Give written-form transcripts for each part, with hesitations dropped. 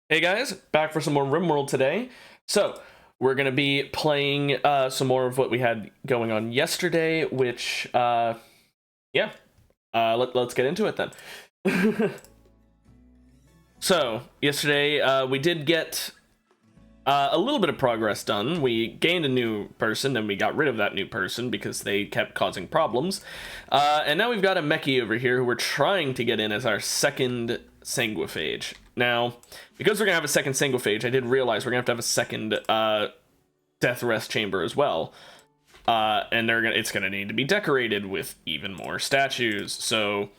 Hey guys, back for some more Rimworld today. So, we're going to be playing some more of what we had going on yesterday, which, yeah, let's get into it then. So, yesterday we did get a little bit of progress done. We gained a new person, and we got rid of that new person because they kept causing problems. And now we've got a Mechie over here who we're trying to get in as our second Sanguiphage. Now, because we're going to have a second Sanguiphage, I did realize we're going to have a second Death Rest Chamber as well. And it's going to need to be decorated with even more statues. So,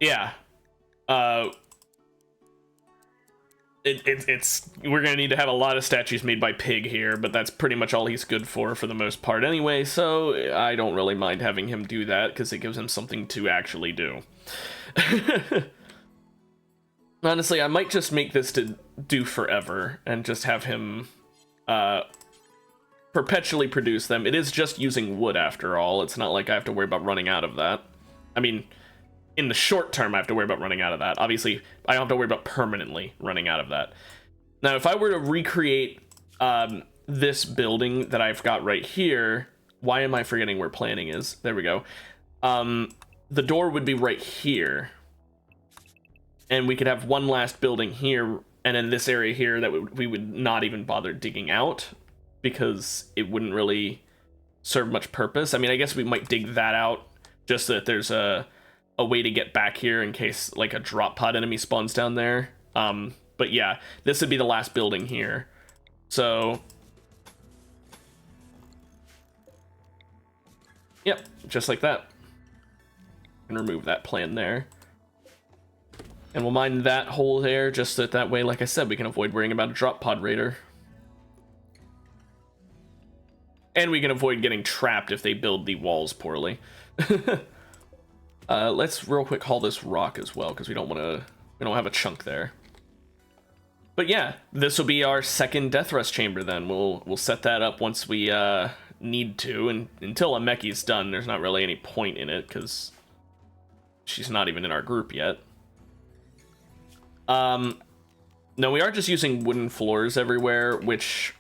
yeah. We're gonna need to have a lot of statues made by Pig here, but that's pretty much all he's good for the most part anyway, so I don't really mind having him do that because it gives him something to actually do. Honestly, I might just make this to do forever and just have him perpetually produce them. It is just using wood after all. It's not like I have to worry about running out of that. I mean, in the short term, I have to worry about running out of that. Obviously, I don't have to worry about permanently running out of that. Now, if I were to recreate this building that I've got right here, why am I forgetting where planning is? There we go. The door would be right here. And we could have one last building here, and in this area here that we would not even bother digging out, because it wouldn't really serve much purpose. I mean, I guess we might dig that out just so that there's a way to get back here in case like a drop pod enemy spawns down there. But yeah, this would be the last building here. So, yep, just like that. And remove that plan there. And we'll mine that hole there just so that way, like I said, we can avoid worrying about a drop pod raider. And we can avoid getting trapped if they build the walls poorly. Let's real quick haul this rock as well, because we don't have a chunk there. But yeah, this will be our second Death Rest Chamber then. We'll set that up once we need to, and until a Mechie's done, there's not really any point in it, because she's not even in our group yet. No, we are just using wooden floors everywhere, which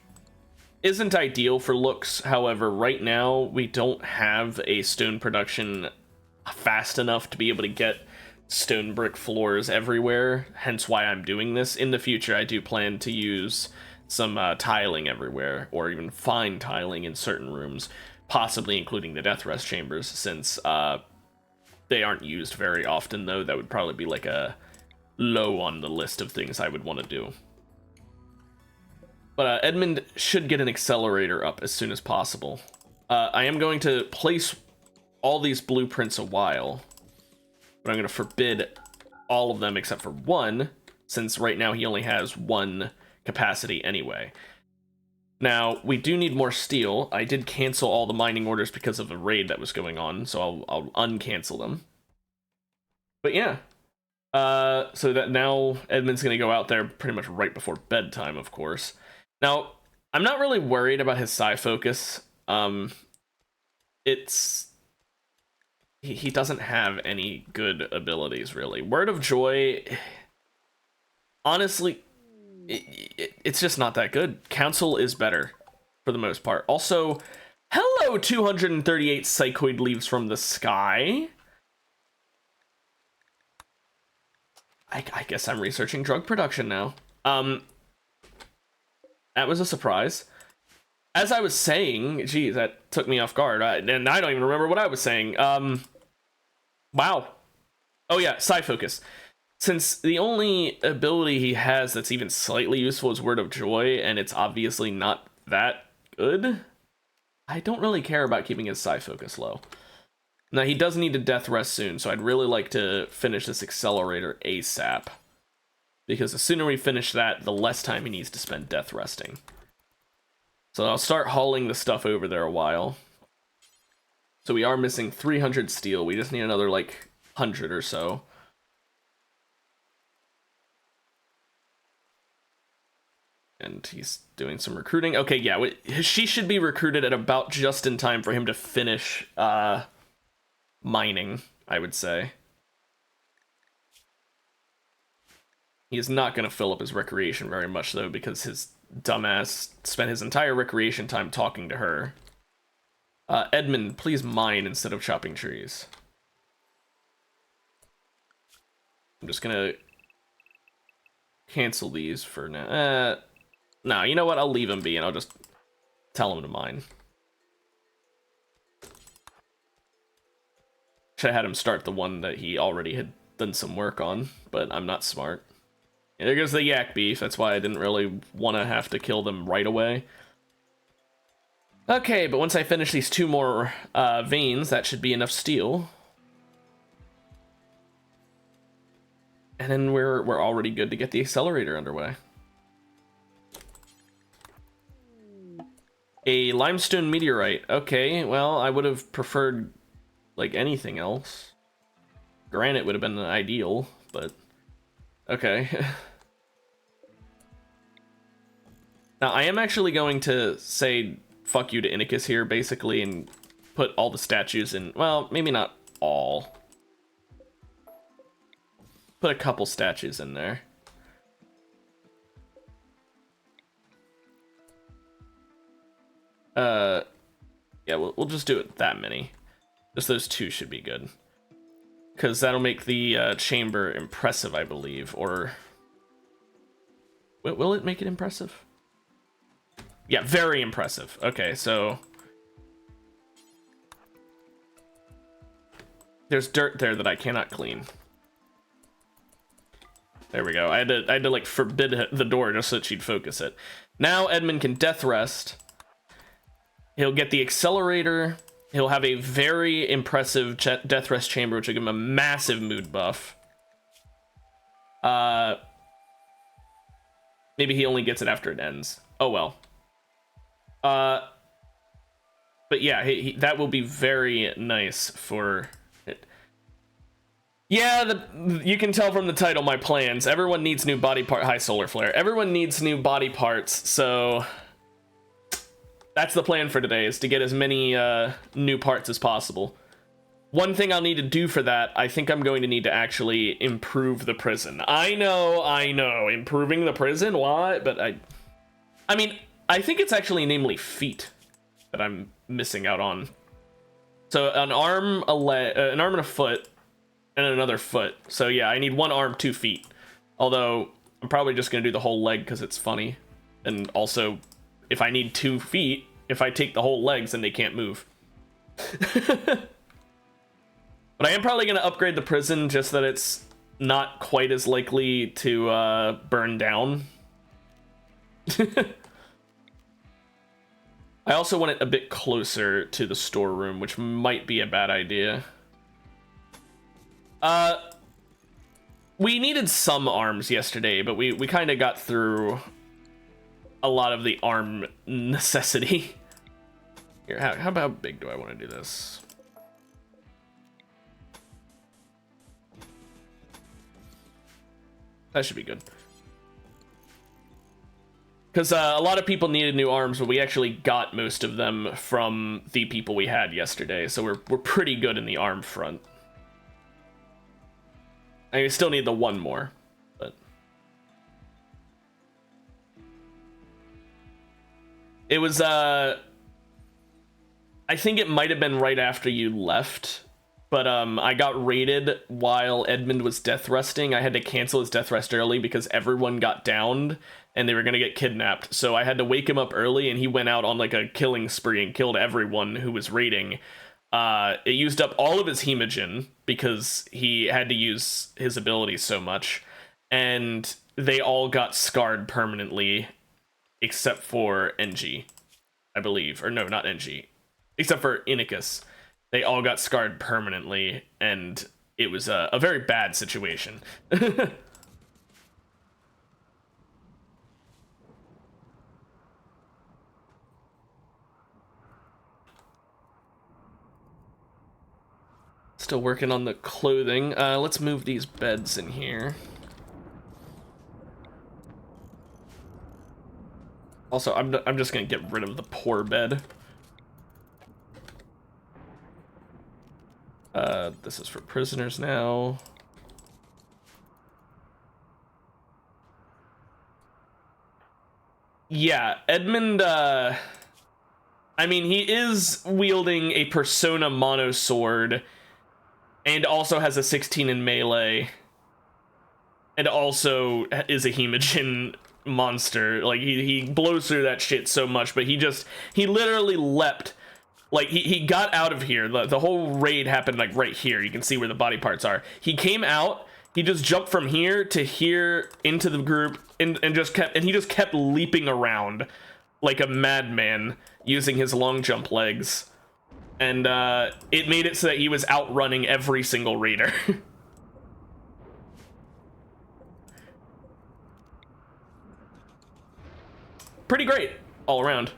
isn't ideal for looks. However, right now, we don't have a stone production fast enough to be able to get stone brick floors everywhere, hence why I'm doing this. In the future, I do plan to use some tiling everywhere, or even fine tiling in certain rooms, possibly including the Death Rest Chambers, since they aren't used very often, though. That would probably be like a low on the list of things I would want to do. But Edmund should get an accelerator up as soon as possible. I am going to place all these blueprints a while, but I'm going to forbid all of them except for one, since right now he only has one capacity anyway. Now, we do need more steel. I did cancel all the mining orders because of a raid that was going on, so I'll uncancel them. But yeah, so that now Edmund's going to go out there pretty much right before bedtime, of course. Now, I'm not really worried about his psi focus. He doesn't have any good abilities, really. Word of Joy, honestly, it's just not that good. Council is better, for the most part. Also, hello, 238 Psychoid Leaves from the Sky. I guess I'm researching drug production now. That was a surprise. As I was saying, geez, that took me off guard. And I don't even remember what I was saying. Wow. Oh yeah, Psi Focus. Since the only ability he has that's even slightly useful is Word of Joy, and it's obviously not that good, I don't really care about keeping his Psi Focus low. Now, he does need a Death Rest soon, so I'd really like to finish this accelerator ASAP. Because the sooner we finish that, the less time he needs to spend Death Resting. So I'll start hauling the stuff over there a while. So we are missing 300 steel. We just need another, like, 100 or so. And he's doing some recruiting. Okay, yeah, she should be recruited at about just in time for him to finish mining, I would say. He is not going to fill up his recreation very much, though, because his dumbass spent his entire recreation time talking to her. Edmund, please mine instead of chopping trees. I'm just gonna cancel these for now. No, you know what? I'll leave him be, and I'll just tell him to mine. Should have had him start the one that he already had done some work on, but I'm not smart. And there goes the yak beef. That's why I didn't really want to have to kill them right away. Okay, but once I finish these 2 more veins, that should be enough steel. And then we're already good to get the accelerator underway. A limestone meteorite. Okay, well, I would have preferred, like, anything else. Granite would have been ideal, but... Okay. Now, I am actually going to say fuck you to Inicus here, basically, and put all the statues in... Well, maybe not all. Put a couple statues in there. Yeah, we'll just do it that many. Just those 2 should be good. Because that'll make the chamber impressive, I believe. Or... Will it make it impressive? Yeah, very impressive. Okay, so... There's dirt there that I cannot clean. There we go. I had to like forbid the door just so that she'd focus it. Now Edmund can death rest. He'll get the accelerator. He'll have a very impressive death rest chamber, which will give him a massive mood buff. Maybe he only gets it after it ends. Oh well. But yeah, that will be very nice for it. Yeah, you can tell from the title, my plans. Everyone needs new body part. Hi, Solar Flare. Everyone needs new body parts, so that's the plan for today, is to get as many new parts as possible. One thing I'll need to do for that, I think I'm going to need to actually improve the prison. I know, improving the prison, what? But I mean, I think it's actually namely feet that I'm missing out on. So an arm, an arm and a foot, and another foot. So yeah, I need 1 arm, 2 feet. Although I'm probably just gonna do the whole leg because it's funny. And also, if I need 2 feet, if I take the whole legs, then they can't move. But I am probably gonna upgrade the prison just that it's not quite as likely to burn down. I also want it a bit closer to the storeroom, which might be a bad idea. We needed some arms yesterday, but we kind of got through a lot of the arm necessity. Here, how about big do I want to do this? That should be good. Because a lot of people needed new arms, but we actually got most of them from the people we had yesterday, so we're pretty good in the arm front. I mean, we still need the 1 more, but... It was, I think it might have been right after you left, but I got raided while Edmund was death resting. I had to cancel his death rest early because everyone got downed and they were gonna get kidnapped. So I had to wake him up early, and he went out on like a killing spree and killed everyone who was raiding. It used up all of his hemogen because he had to use his abilities so much, and they all got scarred permanently except for NG, I believe. Or no, not NG. Except for Inicus. They all got scarred permanently, and it was a very bad situation. Still working on the clothing. Let's move these beds in here. Also, I'm just gonna get rid of the poor bed. This is for prisoners now. Yeah, Edmund, I mean, he is wielding a Persona mono sword and also has a 16 in melee and also is a Hemojin monster. Like, he blows through that shit so much, but he literally leapt. Like, he got out of here. The whole raid happened, like, right here. You can see where the body parts are. He came out, he just jumped from here to here into the group, and he just kept leaping around like a madman using his long jump legs. And it made it so that he was outrunning every single raider. Pretty great all around.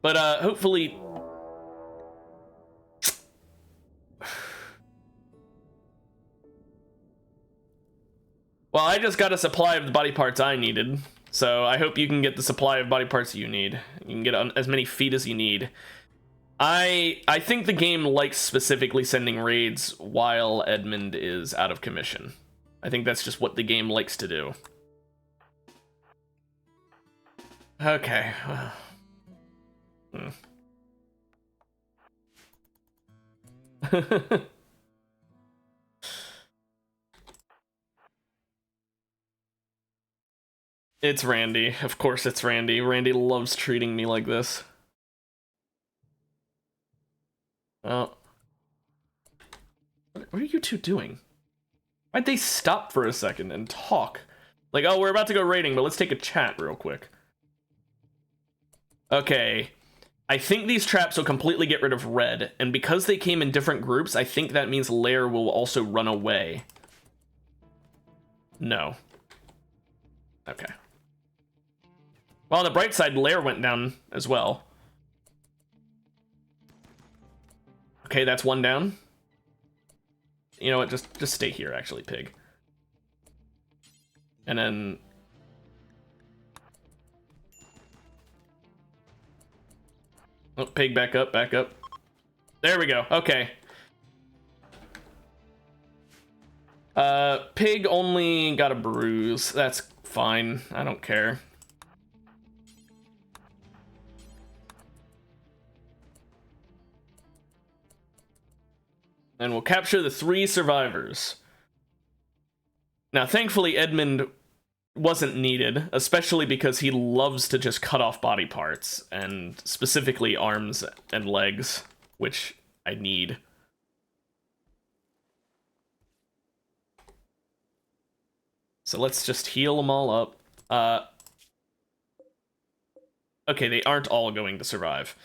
But hopefully... Well, I just got a supply of the body parts I needed, so I hope you can get the supply of body parts you need. You can get as many feet as you need. I think the game likes specifically sending raids while Edmund is out of commission. I think that's just what the game likes to do. Okay. It's Randy. Of course it's Randy. Randy loves treating me like this. Oh. What are you two doing? Why'd they stop for a second and talk? Like, oh, we're about to go raiding, but let's take a chat real quick. Okay. I think these traps will completely get rid of red, and because they came in different groups, I think that means Lair will also run away. No. Okay. Well, on the bright side, Lair went down as well. Okay, that's one down. You know what, just stay here, actually, Pig. And then... Oh, Pig, back up, back up. There we go, okay. Pig only got a bruise. That's fine, I don't care. And we'll capture the 3 survivors. Now, thankfully, Edmund wasn't needed, especially because he loves to just cut off body parts, and specifically arms and legs, which I need. So let's just heal them all up. Okay, they aren't all going to survive.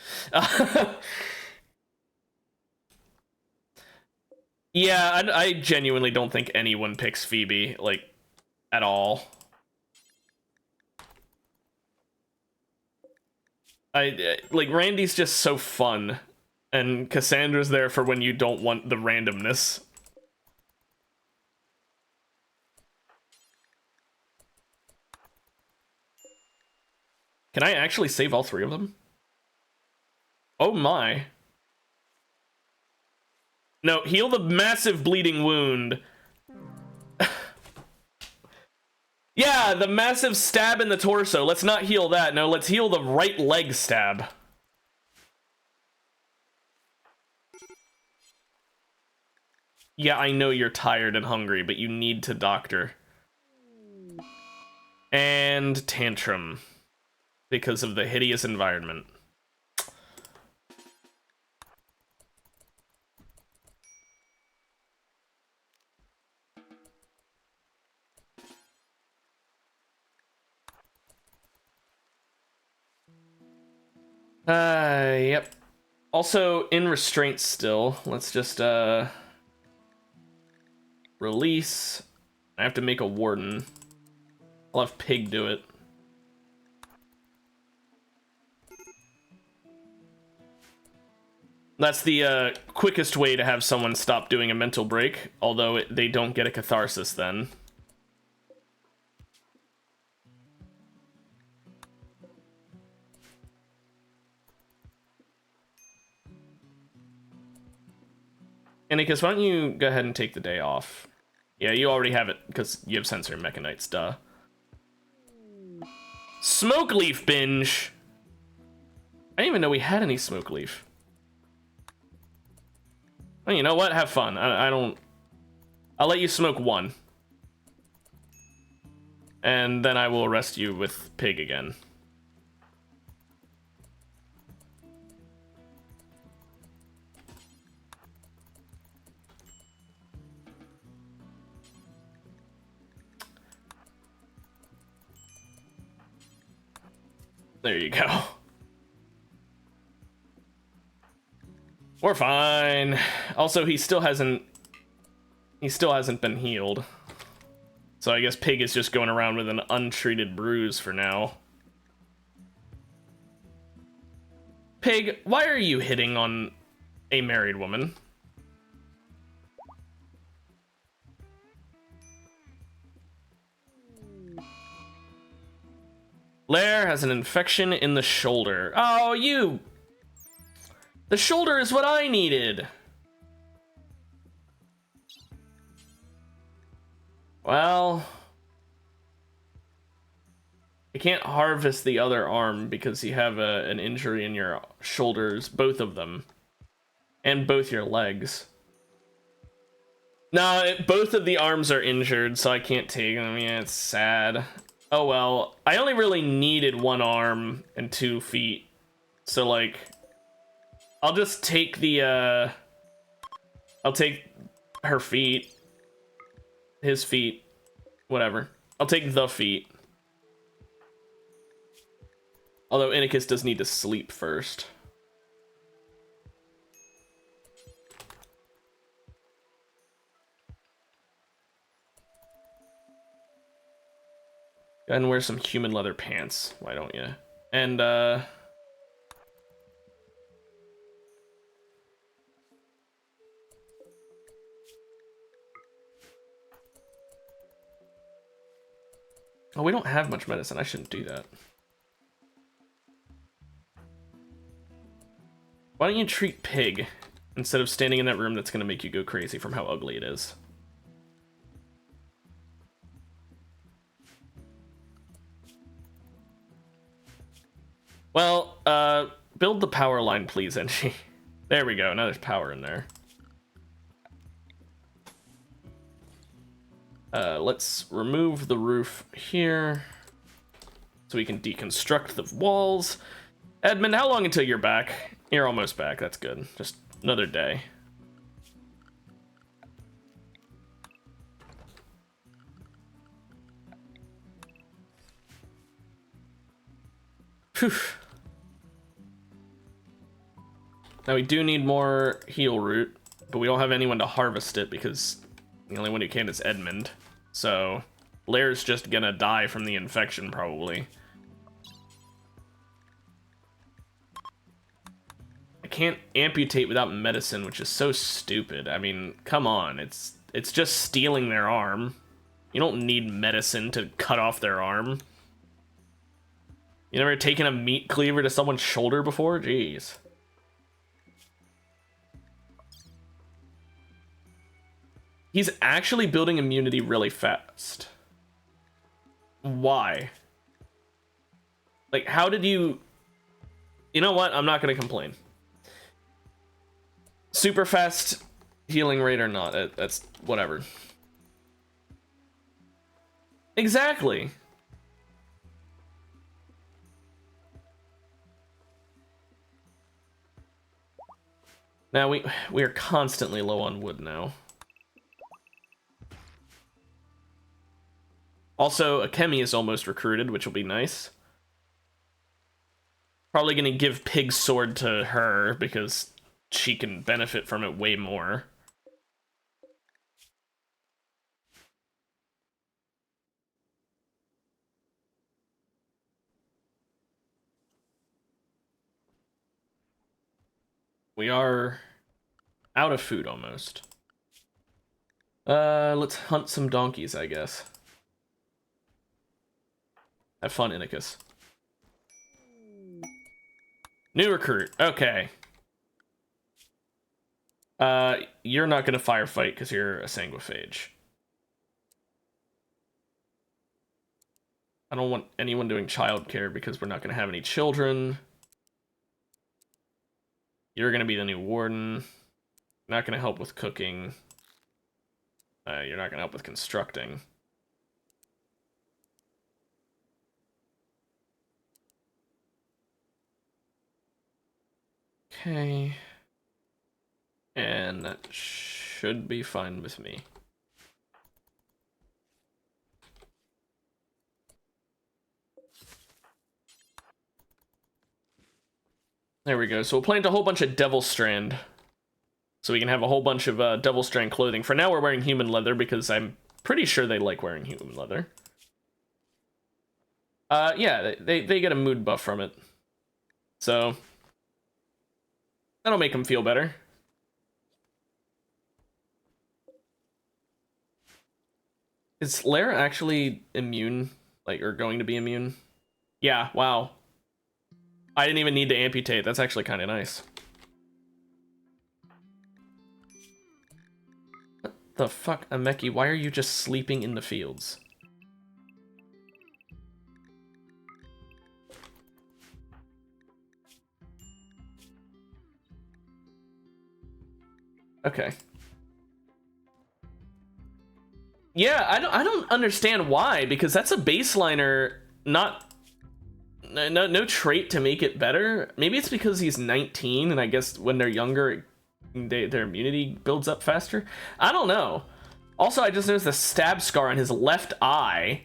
Yeah, I genuinely don't think anyone picks Phoebe, like, at all. Like, Randy's just so fun, and Cassandra's there for when you don't want the randomness. Can I actually save all 3 of them? Oh my. No, heal the massive bleeding wound. Yeah, the massive stab in the torso. Let's not heal that. No, let's heal the right leg stab. Yeah, I know you're tired and hungry, but you need to doctor. And tantrum. Because of the hideous environment. Yep. Also, in restraint still. Let's just, release. I have to make a warden. I'll have Pig do it. That's the, quickest way to have someone stop doing a mental break, although they don't get a catharsis then. Annikus, why don't you go ahead and take the day off? Yeah, you already have it because you have sensory mechanites, duh. Smoke leaf binge. I didn't even know we had any smoke leaf. Well, you know what? Have fun. I don't. I'll let you smoke one. And then I will arrest you with pig again. There you go. We're fine. Also, he still hasn't been healed. So I guess Pig is just going around with an untreated bruise for now. Pig, why are you hitting on a married woman? Lair has an infection in the shoulder. Oh, you! The shoulder is what I needed! Well... you can't harvest the other arm because you have an injury in your shoulders, both of them. And both your legs. No, both of the arms are injured, so I can't take them. Yeah, it's sad. Oh well, I only really needed one arm and 2 feet. So, like, I'll just take the, I'll take her feet. His feet. Whatever. I'll take the feet. Although Inicus does need to sleep first. Go ahead and wear some human leather pants. Why don't you? And, oh, we don't have much medicine. I shouldn't do that. Why don't you treat Pig instead of standing in that room that's going to make you go crazy from how ugly it is? Well, build the power line, please, Enchi. There we go. Now there's power in there. Let's remove the roof here so we can deconstruct the walls. Edmund, how long until you're back? You're almost back. That's good. Just another day. Phew. Now we do need more heal root, but we don't have anyone to harvest it because the only one who can is Edmund. So Lair's just gonna die from the infection probably. I can't amputate without medicine, which is so stupid. I mean, come on, it's just stealing their arm. You don't need medicine to cut off their arm. You never taken a meat cleaver to someone's shoulder before? Jeez. He's actually building immunity really fast. Why? Like, how did you... You know what? I'm not going to complain. Super fast healing rate or not, that's whatever. Exactly. Now we are constantly low on wood now. Also, Akemi is almost recruited, which will be nice. Probably gonna give Pig's sword to her because she can benefit from it way more. We are out of food almost. Let's hunt some donkeys, I guess. Have fun, Inicus. New recruit. Okay. You're not gonna firefight because you're a sanguiphage. I don't want anyone doing childcare because we're not going to have any children. You're going to be the new warden. Not going to help with cooking. You're not going to help with constructing. Okay. And that should be fine with me. There we go. So we'll plant a whole bunch of Devil Strand. So we can have a whole bunch of Devil Strand clothing. For now, we're wearing human leather because I'm pretty sure they like wearing human leather. Yeah, they get a mood buff from it. So that'll make them feel better. Is Lara actually immune? Like, or going to be immune? Yeah, wow. I didn't even need to amputate. That's actually kind of nice. What the fuck, Ameki? Why are you just sleeping in the fields? Okay. Yeah, I don't understand why, because that's a baseliner, not no trait to make it better. Maybe it's because he's 19, and I guess when they're younger, their immunity builds up faster. I don't know. Also, I just noticed a stab scar on his left eye.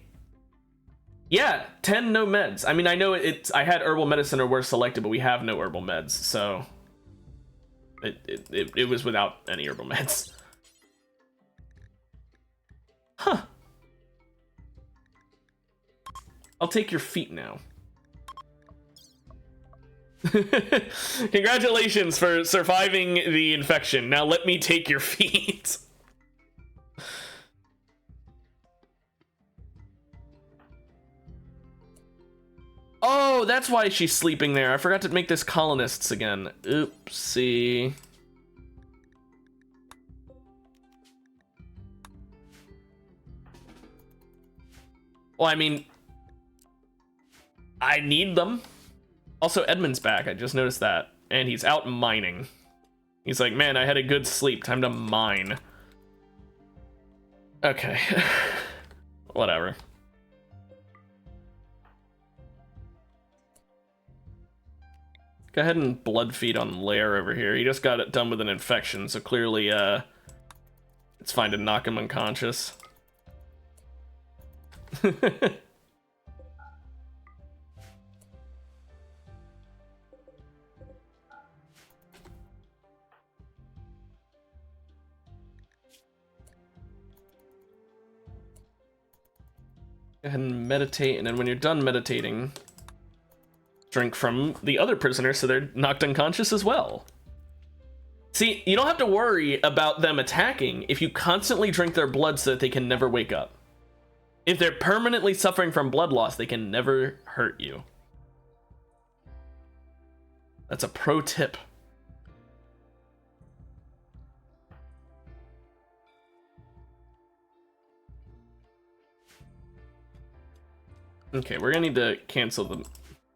Yeah, 10 no meds. I mean, I know I had herbal medicine or were selected, but we have no herbal meds, so it was without any herbal meds. Huh. I'll take your feet now. Congratulations for surviving the infection. Now let me take your feet. Oh, that's why she's sleeping there. I forgot to make this colonists again. Oopsie. Well, I mean, I need them. Also, Edmund's back. I just noticed that. And he's out mining. He's like, man, I had a good sleep. Time to mine. Okay. Whatever. Go ahead and blood feed on Lair over here. He just got it done with an infection, so clearly, it's fine to knock him unconscious. Go ahead and meditate, and then when you're done meditating, drink from the other prisoners so they're knocked unconscious as well. See, you don't have to worry about them attacking if you constantly drink their blood so that they can never wake up. If they're permanently suffering from blood loss, they can never hurt you. That's a pro tip. Okay, we're gonna need to cancel the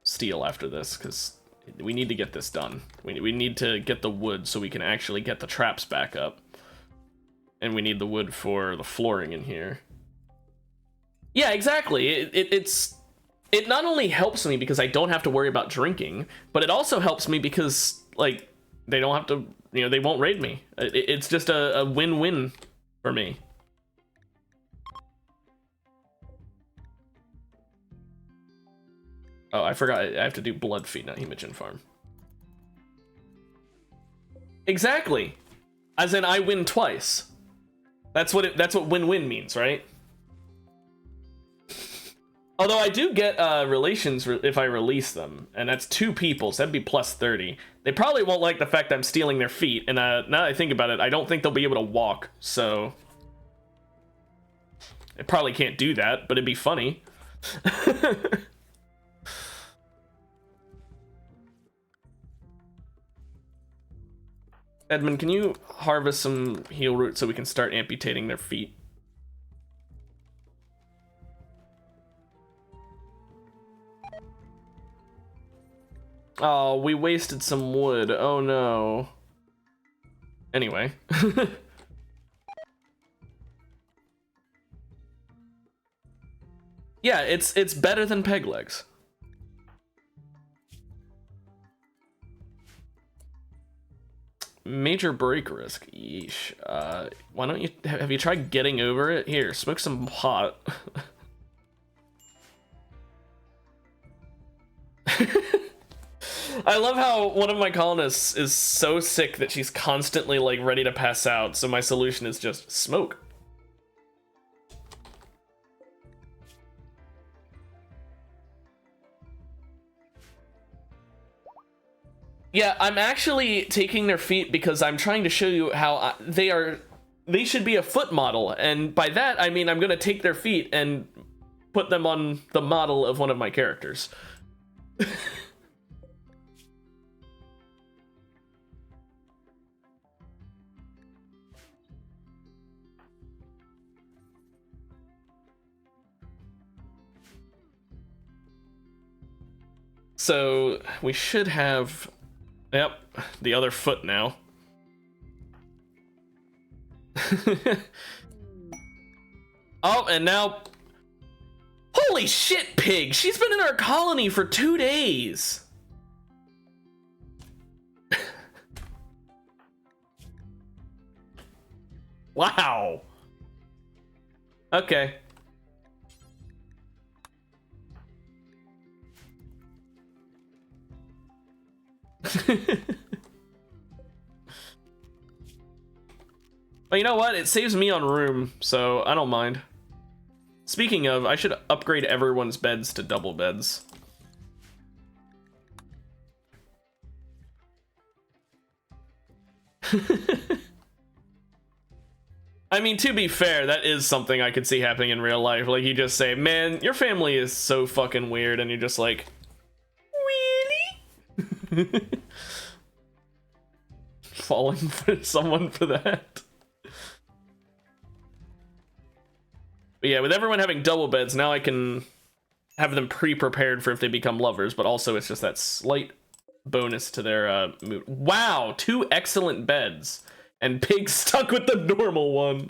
steel after this, because we need to get this done. We need to get the wood so we can actually get the traps back up. And we need the wood for the flooring in here. Yeah, exactly. It not only helps me because I don't have to worry about drinking, but it also helps me because, like, they don't have to, you know, they won't raid me. It's just a win-win for me. Oh, I forgot. I have to do blood feed, not Hemogen farm. Exactly. As in, I win twice. That's what win-win means, right? Although I do get relations if I release them, and that's 2 people, so that'd be plus 30. They probably won't like the fact I'm stealing their feet, and now that I think about it, I don't think they'll be able to walk, so I probably can't do that, but it'd be funny. Edmund, can you harvest some heal root so we can start amputating their feet? Oh, we wasted some wood. Oh no. Anyway. Yeah, it's better than peg legs. Major break risk. Yeesh. Why don't you have you tried getting over it? Here, smoke some pot. I love how one of my colonists is so sick that she's constantly like ready to pass out, so my solution is just smoke. Yeah, I'm actually taking their feet because I'm trying to show you how they should be a foot model, and by that I mean I'm gonna take their feet and put them on the model of one of my characters. So we should have, yep, the other foot now. Oh, and now, holy shit, Pig! She's been in our colony for 2 days. Wow. Okay. Well, you know what? It saves me on room, so I don't mind. Speaking of, I should upgrade everyone's beds to double beds. I mean, to be fair, that is something I could see happening in real life. Like, you just say, man, your family is so fucking weird, and you're just like, really? Falling for someone for that. But yeah, with everyone having double beds, now I can have them pre-prepared for if they become lovers, but also it's just that slight bonus to their mood. Wow, 2 excellent beds, and Pig stuck with the normal one.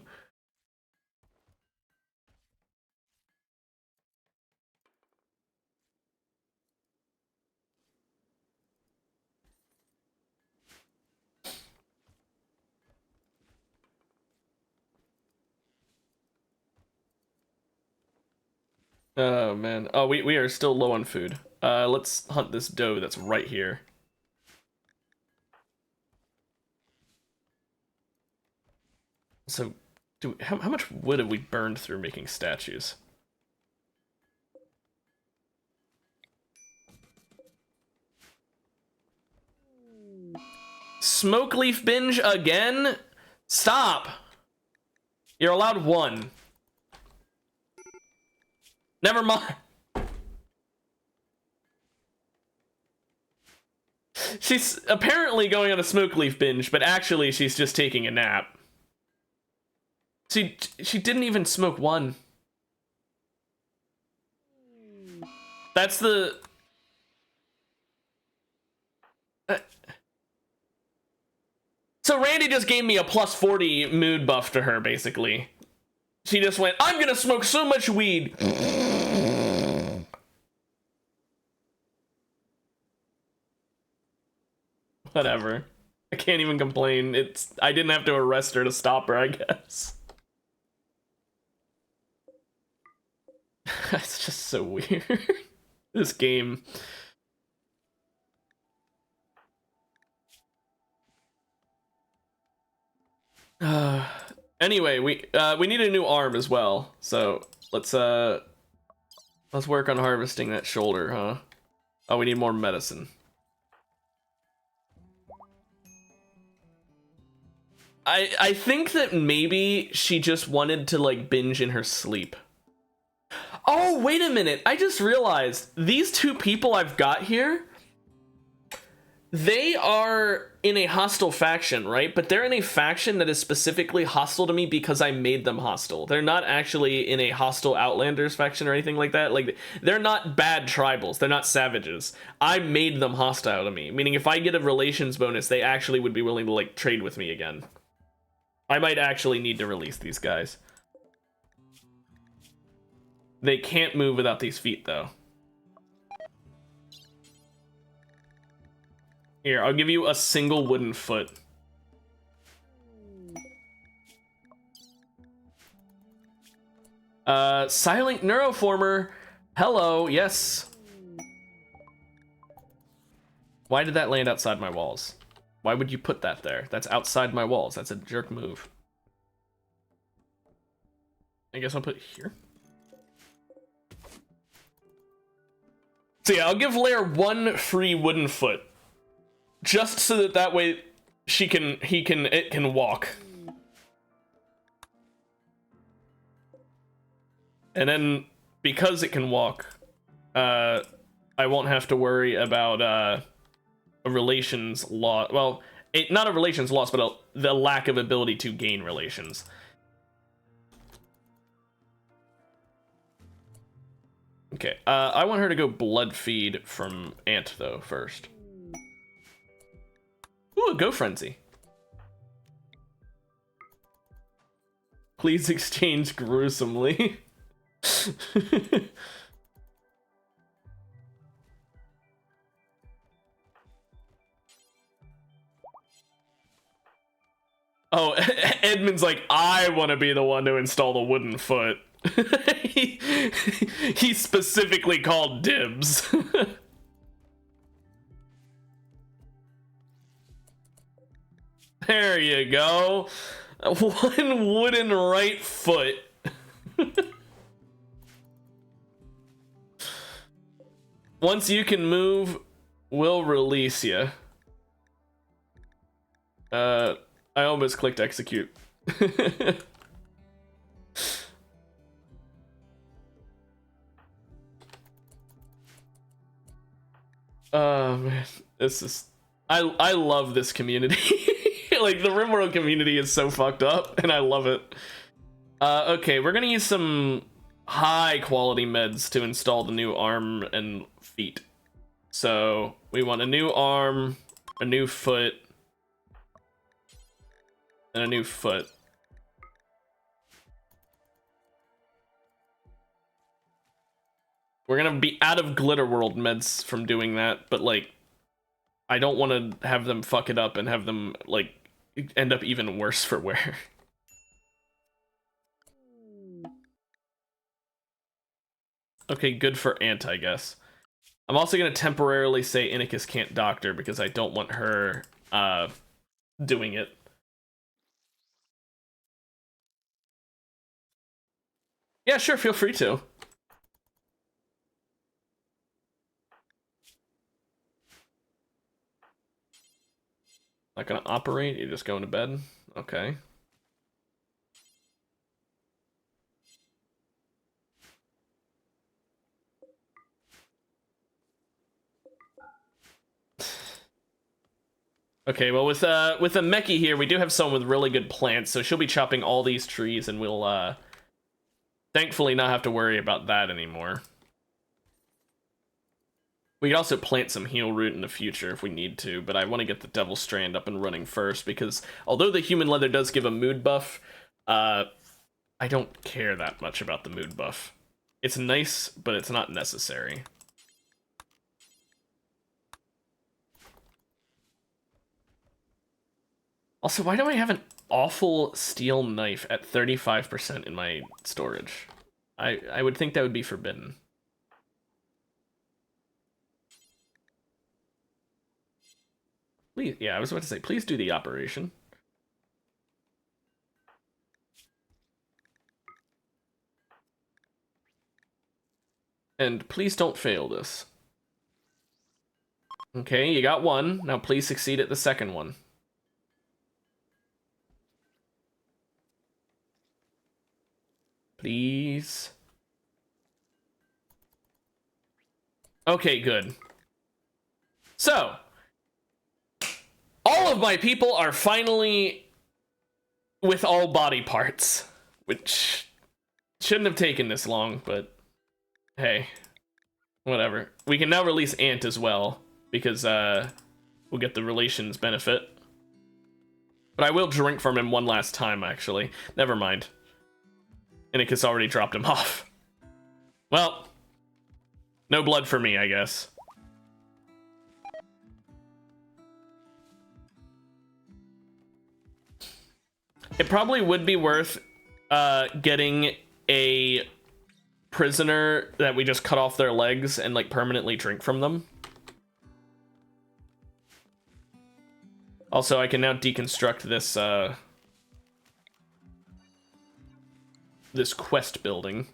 Oh man. Oh, we are still low on food. Let's hunt this doe that's right here. So, how much wood have we burned through making statues? Smoke leaf binge again? Stop! You're allowed 1. Never mind. She's apparently going on a smoke leaf binge, but actually she's just taking a nap. She didn't even smoke 1. That's the... So Randy just gave me a plus 40 mood buff to her, basically. She just went, I'm gonna smoke so much weed. Whatever. I can't even complain. I didn't have to arrest her to stop her, I guess. That's just so weird. This game. Anyway, we need a new arm as well. So let's work on harvesting that shoulder, huh? Oh, we need more medicine. I think that maybe she just wanted to like binge in her sleep. Oh, wait a minute. I just realized these 2 people I've got here, they are in a hostile faction, right? But they're in a faction that is specifically hostile to me because I made them hostile. They're not actually in a hostile Outlanders faction or anything like that. Like, they're not bad tribals. They're not savages. I made them hostile to me, meaning if I get a relations bonus, they actually would be willing to, like, trade with me again. I might actually need to release these guys. They can't move without these feet, though. Here, I'll give you a single wooden foot. Silent Neuroformer. Hello, yes. Why did that land outside my walls? Why would you put that there? That's outside my walls. That's a jerk move. I guess I'll put it here. So yeah, I'll give Lair one free wooden foot. Just so that way it can walk. And then because it can walk, I won't have to worry about a relations loss. Well, not a relations loss, but the lack of ability to gain relations. Okay, I want her to go blood feed from Ant though first. Ooh, a Go Frenzy. Please exchange gruesomely. Oh, Edmund's like, I want to be the one to install the wooden foot. he specifically called dibs. There you go. One wooden right foot. Once you can move, we'll release you. I almost clicked execute. Oh man, this is I love this community. Like, the Rimworld community is so fucked up, and I love it. Okay, we're gonna use some high quality meds to install the new arm and feet. So we want a new arm, a new foot, and a new foot. We're gonna be out of Glitter World meds from doing that, but like, I don't want to have them fuck it up and have them like end up even worse for wear. Okay, good for Ant, I guess. I'm also gonna temporarily say Inicus can't doctor because I don't want her doing it. Yeah, sure, feel free to. Not gonna operate, you're just going to bed? Okay. Okay, well with a Meki here, we do have someone with really good plants, so she'll be chopping all these trees and we'll thankfully not have to worry about that anymore. We could also plant some heal root in the future if we need to, but I want to get the Devil Strand up and running first, because although the human leather does give a mood buff, I don't care that much about the mood buff. It's nice, but it's not necessary. Also, why do I have an awful steel knife at 35% in my storage? I would think that would be forbidden. Please, yeah, I was about to say, please do the operation. And please don't fail this. Okay, you got one. Now please succeed at the second one. Please. Okay, good. So, all of my people are finally with all body parts, which shouldn't have taken this long, but hey, whatever. We can now release Ant as well, because we'll get the relations benefit. But I will drink from him one last time, actually. Never mind. Inicus already dropped him off. Well, no blood for me, I guess. It probably would be worth getting a prisoner that we just cut off their legs and like permanently drink from them. Also, I can now deconstruct this this quest building.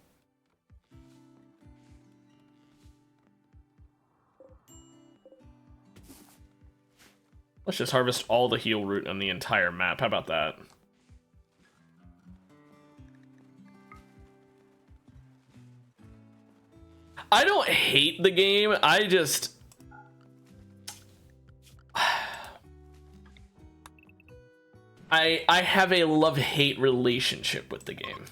Let's just harvest all the heal root on the entire map. How about that? I don't hate the game. I just... I have a love-hate relationship with the game.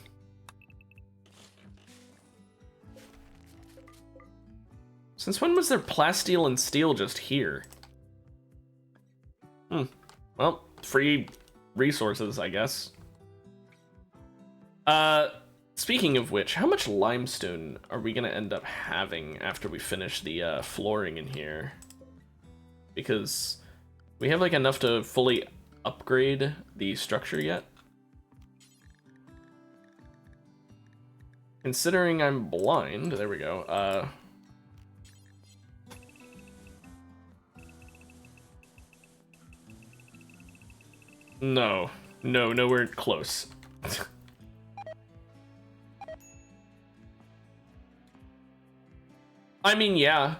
Since when was there plasteel and steel just here? Well, free resources, I guess. Speaking of which, how much limestone are we gonna end up having after we finish the flooring in here? Because we have like enough to fully upgrade the structure yet. Considering I'm blind, there we go. No, nowhere close. I mean, yeah.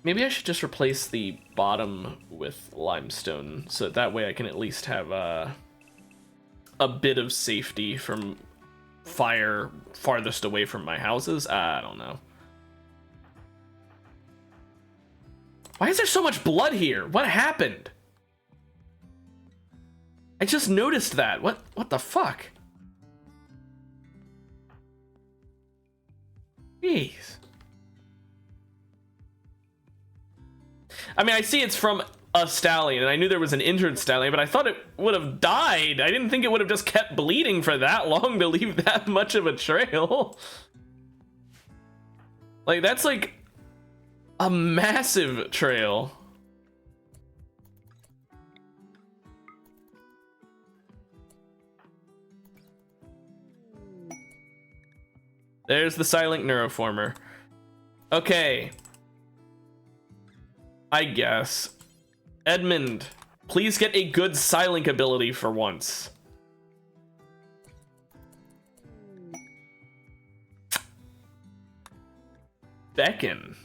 Maybe I should just replace the bottom with limestone, so that way I can at least have a bit of safety from fire farthest away from my houses. I don't know. Why is there so much blood here? What happened? I just noticed that. What the fuck? Jeez. I mean, I see it's from a stallion, and I knew there was an injured stallion, but I thought it would have died. I didn't think it would have just kept bleeding for that long to leave that much of a trail. Like, that's like a massive trail. There's the silent neuroformer. Okay. I guess. Edmund, please get a good silent ability for once. Beckon.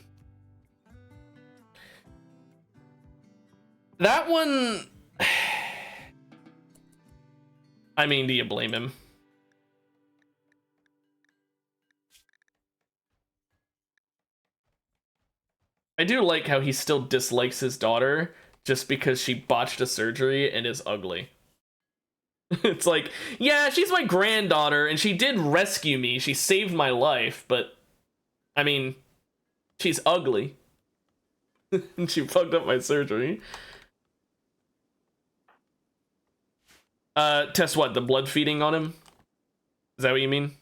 That one... I mean, do you blame him? I do like how he still dislikes his daughter just because she botched a surgery and is ugly. It's like, yeah, she's my granddaughter and she did rescue me. She saved my life, but I mean, she's ugly. And she fucked up my surgery. Test what? The blood feeding on him? Is that what you mean?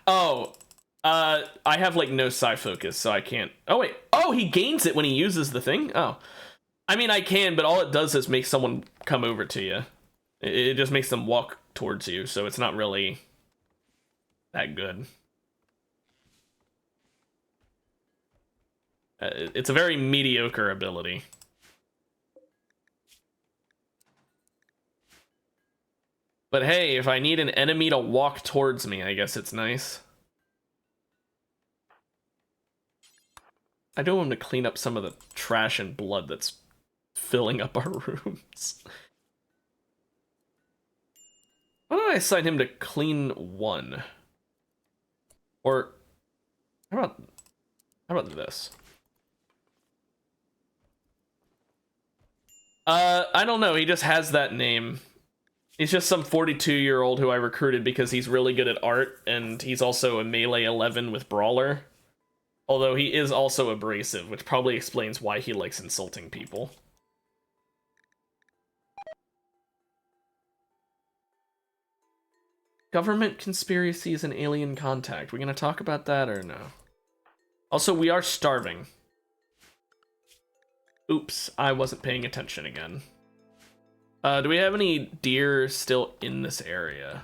Oh, I have like no psi focus, so I can't. Oh wait, oh, he gains it when he uses the thing. Oh, I mean I can, but all it does is make someone come over to you. It just makes them walk towards you, so it's not really that good. It's a very mediocre ability. But hey, if I need an enemy to walk towards me, I guess it's nice. I do want him to clean up some of the trash and blood that's filling up our rooms. Why don't I assign him to clean 1? Or how about this? I don't know. He just has that name. He's just some 42-year-old who I recruited because he's really good at art, and he's also a melee 11 with brawler. Although he is also abrasive, which probably explains why he likes insulting people. Government conspiracies and alien contact. We gonna talk about that or no? Also, we are starving. Oops, I wasn't paying attention again. Do we have any deer still in this area?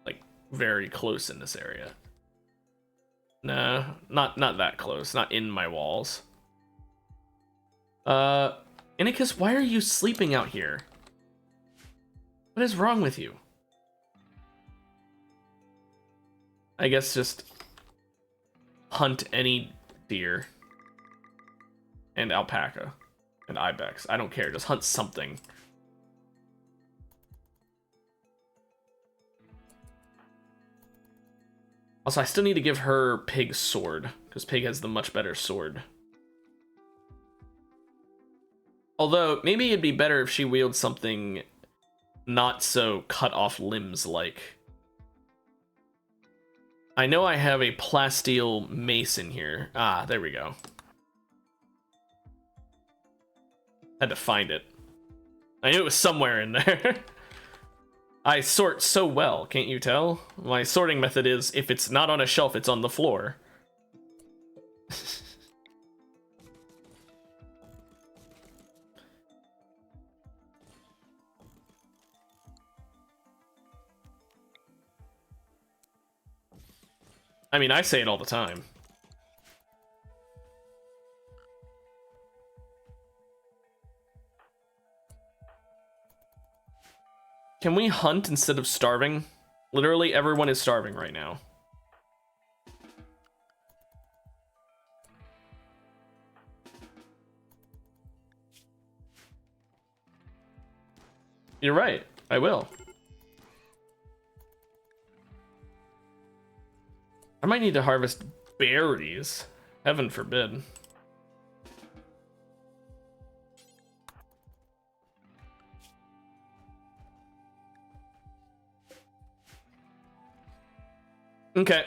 Like, very close in this area? No, not that close. Not in my walls. Inikus, why are you sleeping out here? What is wrong with you? I guess just hunt any deer. And alpaca. And ibex. I don't care, just hunt something. Also, I still need to give her Pig's sword, because Pig has the much better sword. Although, maybe it'd be better if she wields something not so cut off limbs like. I know I have a plasteel mace in here. Ah, there we go. Had to find it. I knew it was somewhere in there. I sort so well, can't you tell? My sorting method is, if it's not on a shelf, it's on the floor. I mean, I say it all the time. Can we hunt instead of starving? Literally everyone is starving right now. You're right, I will. I might need to harvest berries. Heaven forbid. Okay.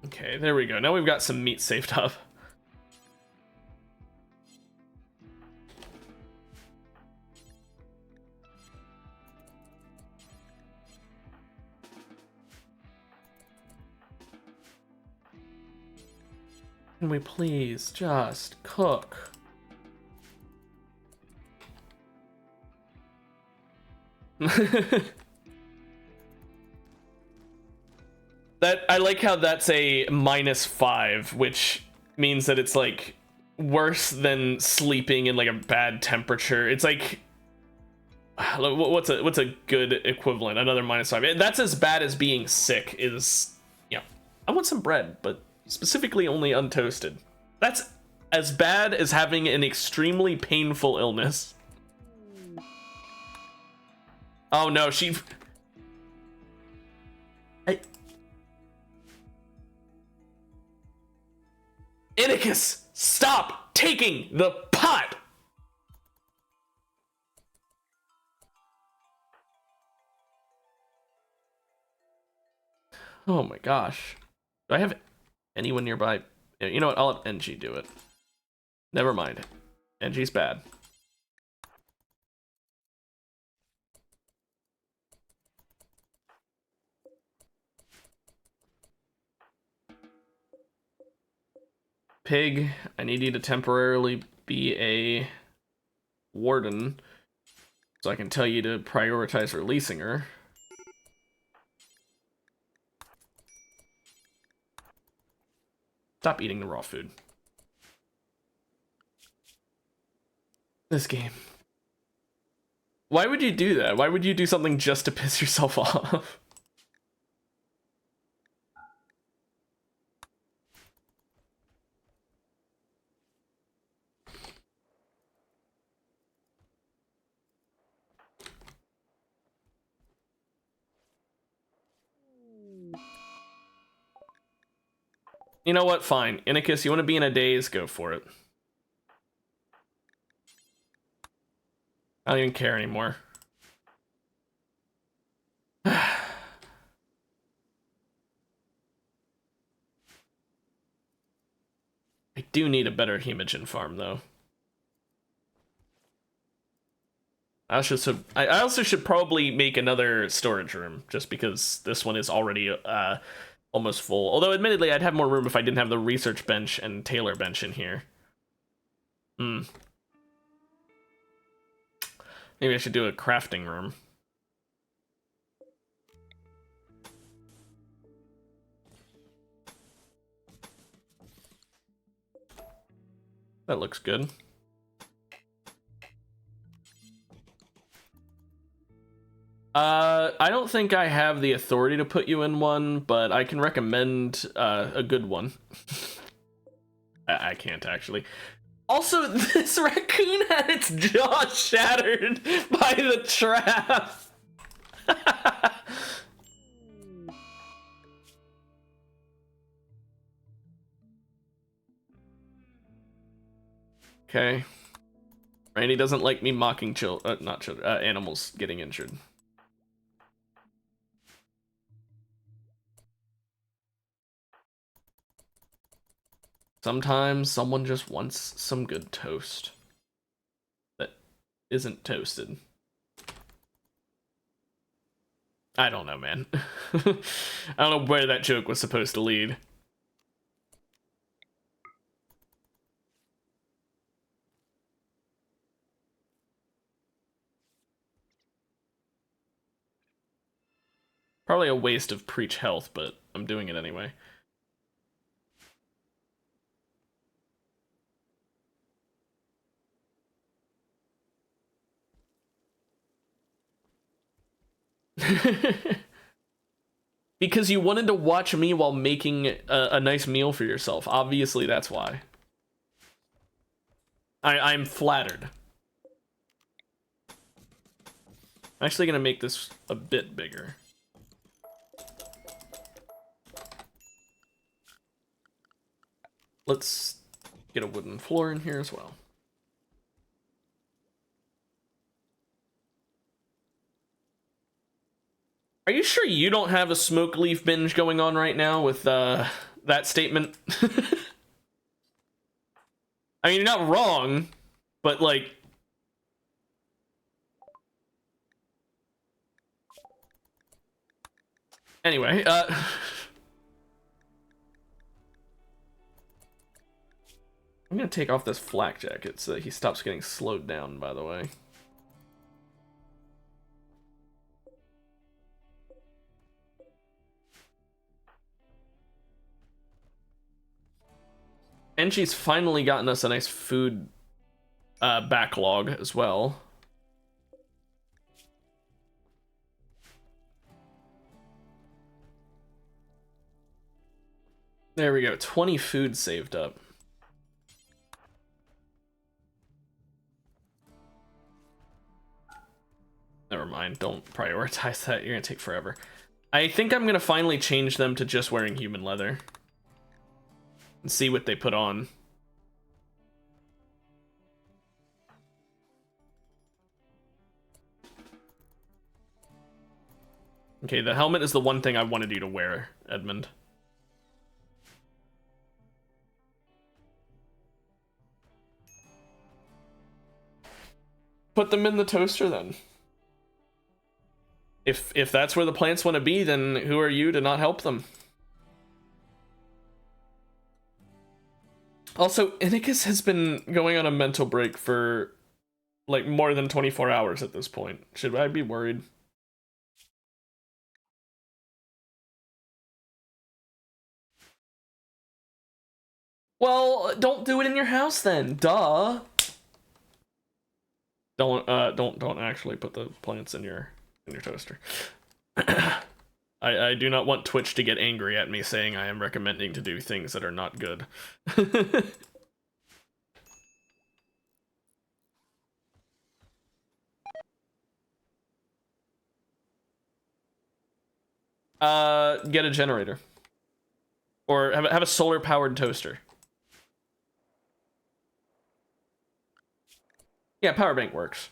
Okay, there we go. Now we've got some meat saved up. Can we please just cook? That I like how that's a -5, which means that it's like worse than sleeping in like a bad temperature. It's like what's a good equivalent? Another -5. That's as bad as being sick is. Yeah, I want some bread, but specifically only untoasted. That's as bad as having an extremely painful illness. Oh no, Inikus, stop taking the pot! Oh my gosh. Do I have anyone nearby? You know what? I'll let NG do it. Never mind. NG's bad. Pig, I need you to temporarily be a warden so I can tell you to prioritize releasing her. Stop eating the raw food. This game. Why would you do that? Why would you do something just to piss yourself off? You know what? Fine. Inikus, you want to be in a daze? Go for it. I don't even care anymore. I do need a better Hemogen farm, though. I also should probably make another storage room, just because this one is already almost full. Although, admittedly, I'd have more room if I didn't have the research bench and Taylor bench in here. Maybe I should do a crafting room. That looks good. I don't think I have the authority to put you in one, but I can recommend a good one. I can't, actually. Also, this raccoon had its jaw shattered by the trap. Okay. Randy doesn't like me mocking animals getting injured. Sometimes someone just wants some good toast that isn't toasted. I don't know, man. I don't know where that joke was supposed to lead. Probably a waste of preach health, but I'm doing it anyway. Because you wanted to watch me while making a nice meal for yourself. Obviously, that's why. I'm flattered. I'm actually gonna make this a bit bigger. Let's get a wooden floor in here as well. Are you sure you don't have a smoke leaf binge going on right now with that statement? I mean, you're not wrong, but like... Anyway, I'm gonna take off this flak jacket so that he stops getting slowed down, by the way. And she's finally gotten us a nice food backlog as well. There we go, 20 food saved up. Never mind, don't prioritize that, you're gonna take forever. I think I'm gonna finally change them to just wearing human leather. And see what they put on. Okay, the helmet is the one thing I wanted you to wear, Edmund. Put them in the toaster then. If that's where the plants want to be, then who are you to not help them? Also, Inikus has been going on a mental break for like more than 24 hours at this point. Should I be worried? Well, don't do it in your house then. Duh. Don't actually put the plants in your toaster. I do not want Twitch to get angry at me saying I am recommending to do things that are not good. Get a generator. Or have a solar powered toaster. Yeah, power bank works.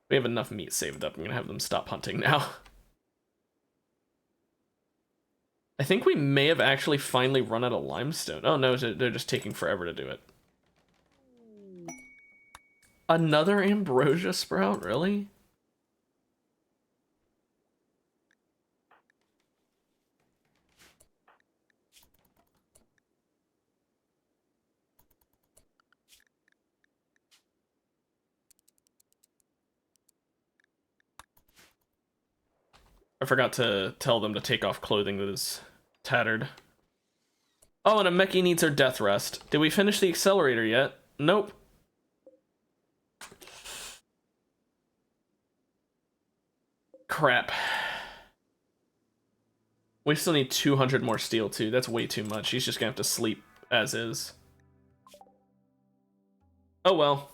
We have enough meat saved up. I'm gonna have them stop hunting now. I think we may have actually finally run out of limestone. Oh no, they're just taking forever to do it. Another ambrosia sprout, really? I forgot to tell them to take off clothing that is tattered. Oh, and a mechie needs her death rest. Did we finish the accelerator yet? Nope. Crap. We still need 200 more steel, too. That's way too much. He's just gonna have to sleep as is. Oh, well.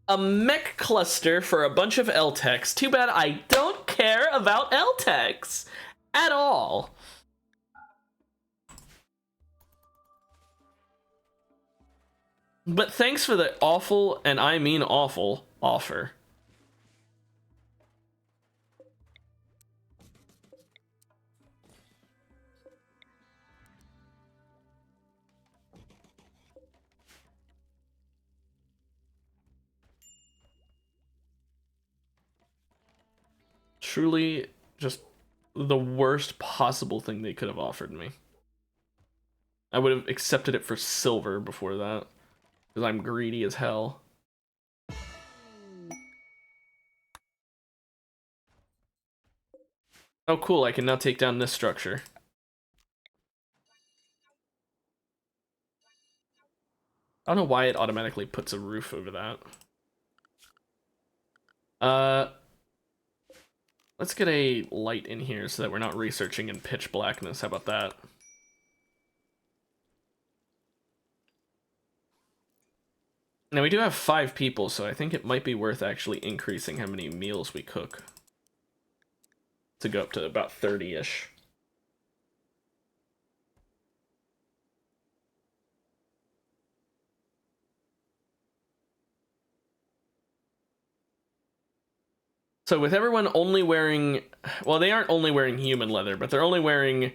A mech cluster for a bunch of L-Techs. Too bad I don't care about L-Techs at all. But thanks for the awful, and I mean awful, offer. Truly just the worst possible thing they could have offered me. I would have accepted it for silver before that, because I'm greedy as hell. Oh cool, I can now take down this structure. I don't know why it automatically puts a roof over that. Let's get a light in here so that we're not researching in pitch blackness. How about that? Now we do have 5 people, so I think it might be worth actually increasing how many meals we cook to go up to about 30-ish. So with everyone only wearing, well, they aren't only wearing human leather, but they're only wearing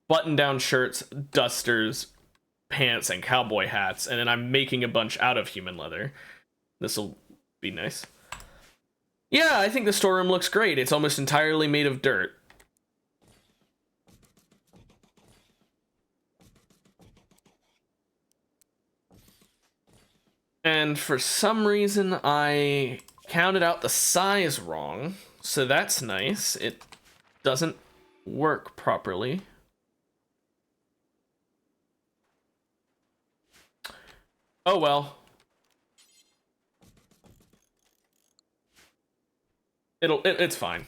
button-down shirts, dusters, pants, and cowboy hats, and then I'm making a bunch out of human leather. This'll be nice. Yeah, I think the storeroom looks great. It's almost entirely made of dirt. And for some reason, I counted out the size wrong, so that's nice. It doesn't work properly. Oh well. It's fine.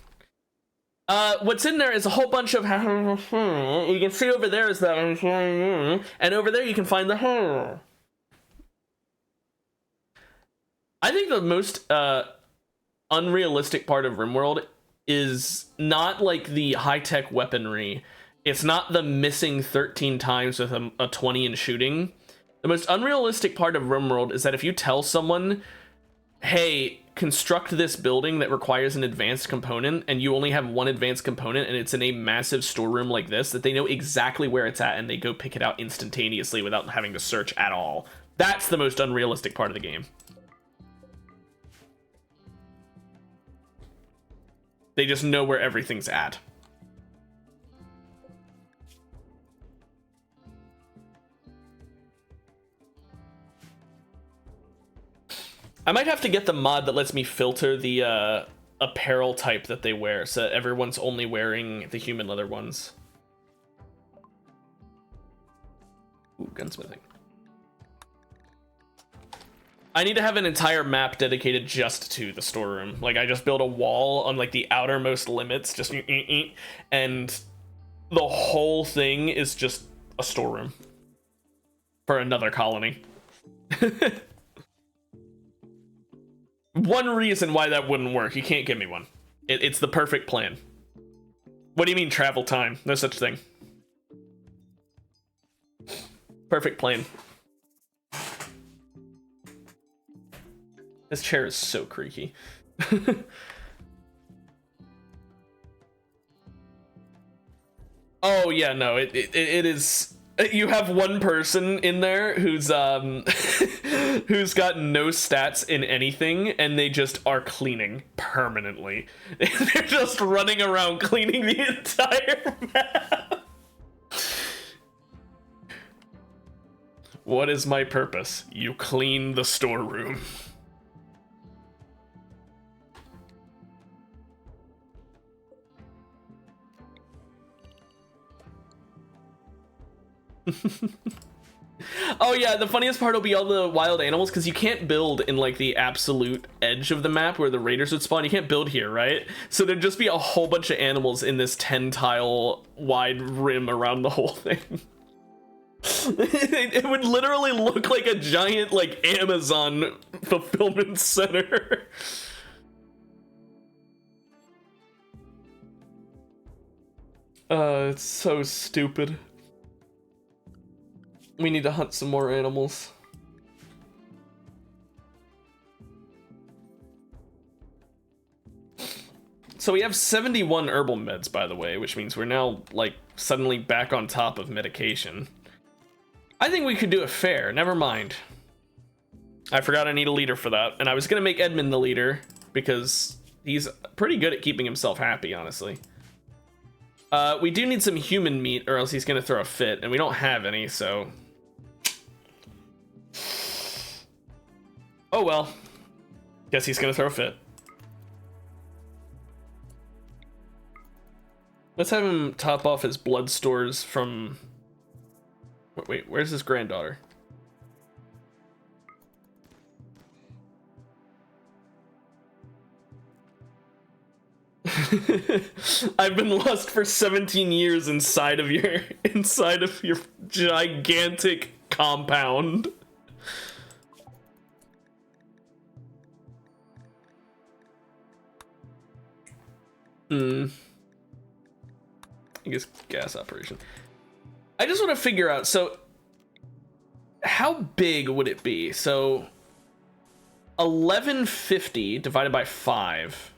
What's in there is a whole bunch of you can see over there is that, and over there you can find the I think the most unrealistic part of Rimworld is not like the high-tech weaponry. It's not the missing 13 times with a 20 in shooting. The most unrealistic part of Rimworld is that if you tell someone, hey, construct this building that requires an advanced component, and you only have one advanced component, and it's in a massive storeroom like this, that they know exactly where it's at, and they go pick it out instantaneously without having to search at all. That's the most unrealistic part of the game. They just know where everything's at. I might have to get the mod that lets me filter the apparel type that they wear, so that everyone's only wearing the human leather ones. Ooh, gunsmithing. I need to have an entire map dedicated just to the storeroom. Like, I just build a wall on, like, the outermost limits, just and the whole thing is just a storeroom for another colony. One reason why that wouldn't work, you can't give me one. It's the perfect plan. What do you mean travel time? No such thing. Perfect plan. This chair is so creaky. Oh yeah, no, it is. You have one person in there who's who's got no stats in anything, and they just are cleaning permanently. They're just running around cleaning the entire map. What is my purpose? You clean the storeroom. Oh yeah, the funniest part will be all the wild animals, because you can't build in like the absolute edge of the map where the raiders would spawn. You can't build here, right? So there'd just be a whole bunch of animals in this 10-tile wide rim around the whole thing. It would literally look like a giant like Amazon fulfillment center. It's so stupid. We need to hunt some more animals. So we have 71 herbal meds, by the way, which means we're now, like, suddenly back on top of medication. I think we could do a fair. Never mind. I forgot I need a leader for that. And I was going to make Edmund the leader, because he's pretty good at keeping himself happy, honestly. We do need some human meat, or else he's going to throw a fit, and we don't have any, so... Oh well. Guess he's gonna throw a fit. Let's have him top off his blood stores from... Wait, where's his granddaughter? I've been lost for 17 years inside of your gigantic compound. I guess gas operation. I just want to figure out, so how big would it be? So 1150 divided by 5.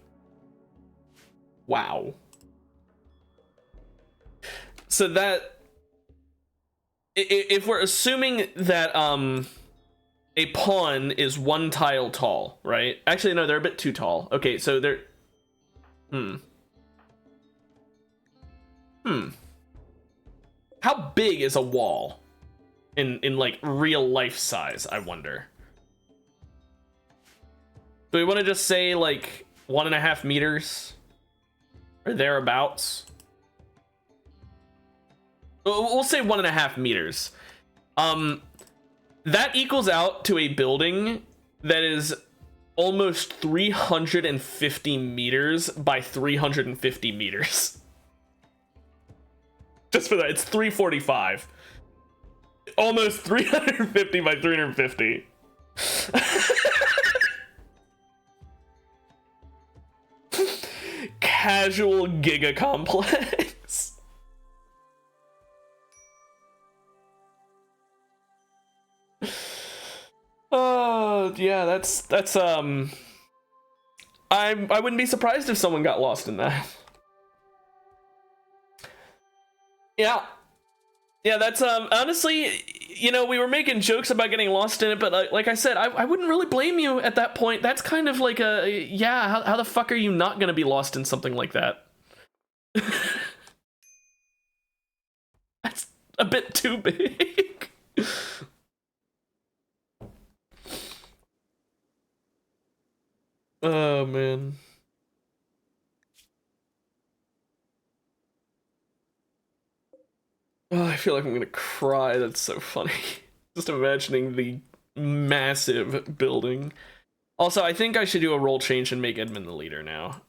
Wow. So that, if we're assuming that a pawn is 1 tile tall, right? Actually, no, they're a bit too tall. Okay, so they're How big is a wall in like real life size, I wonder? Do we want to just say like 1.5 meters or thereabouts? We'll say 1.5 meters. That equals out to a building that is almost 350 meters by 350 meters. Just for that, it's 345. Almost 350 by 350. Casual giga complex. Oh, yeah, that's I wouldn't be surprised if someone got lost in that. Yeah, that's honestly, you know, we were making jokes about getting lost in it, but like I said, I wouldn't really blame you at that point. That's kind of like a, yeah, how the fuck are you not gonna be lost in something like that? That's a bit too big. Oh, man. Oh, I feel like I'm gonna cry. That's so funny. Just imagining the massive building. Also, I think I should do a role change and make Edmund the leader now.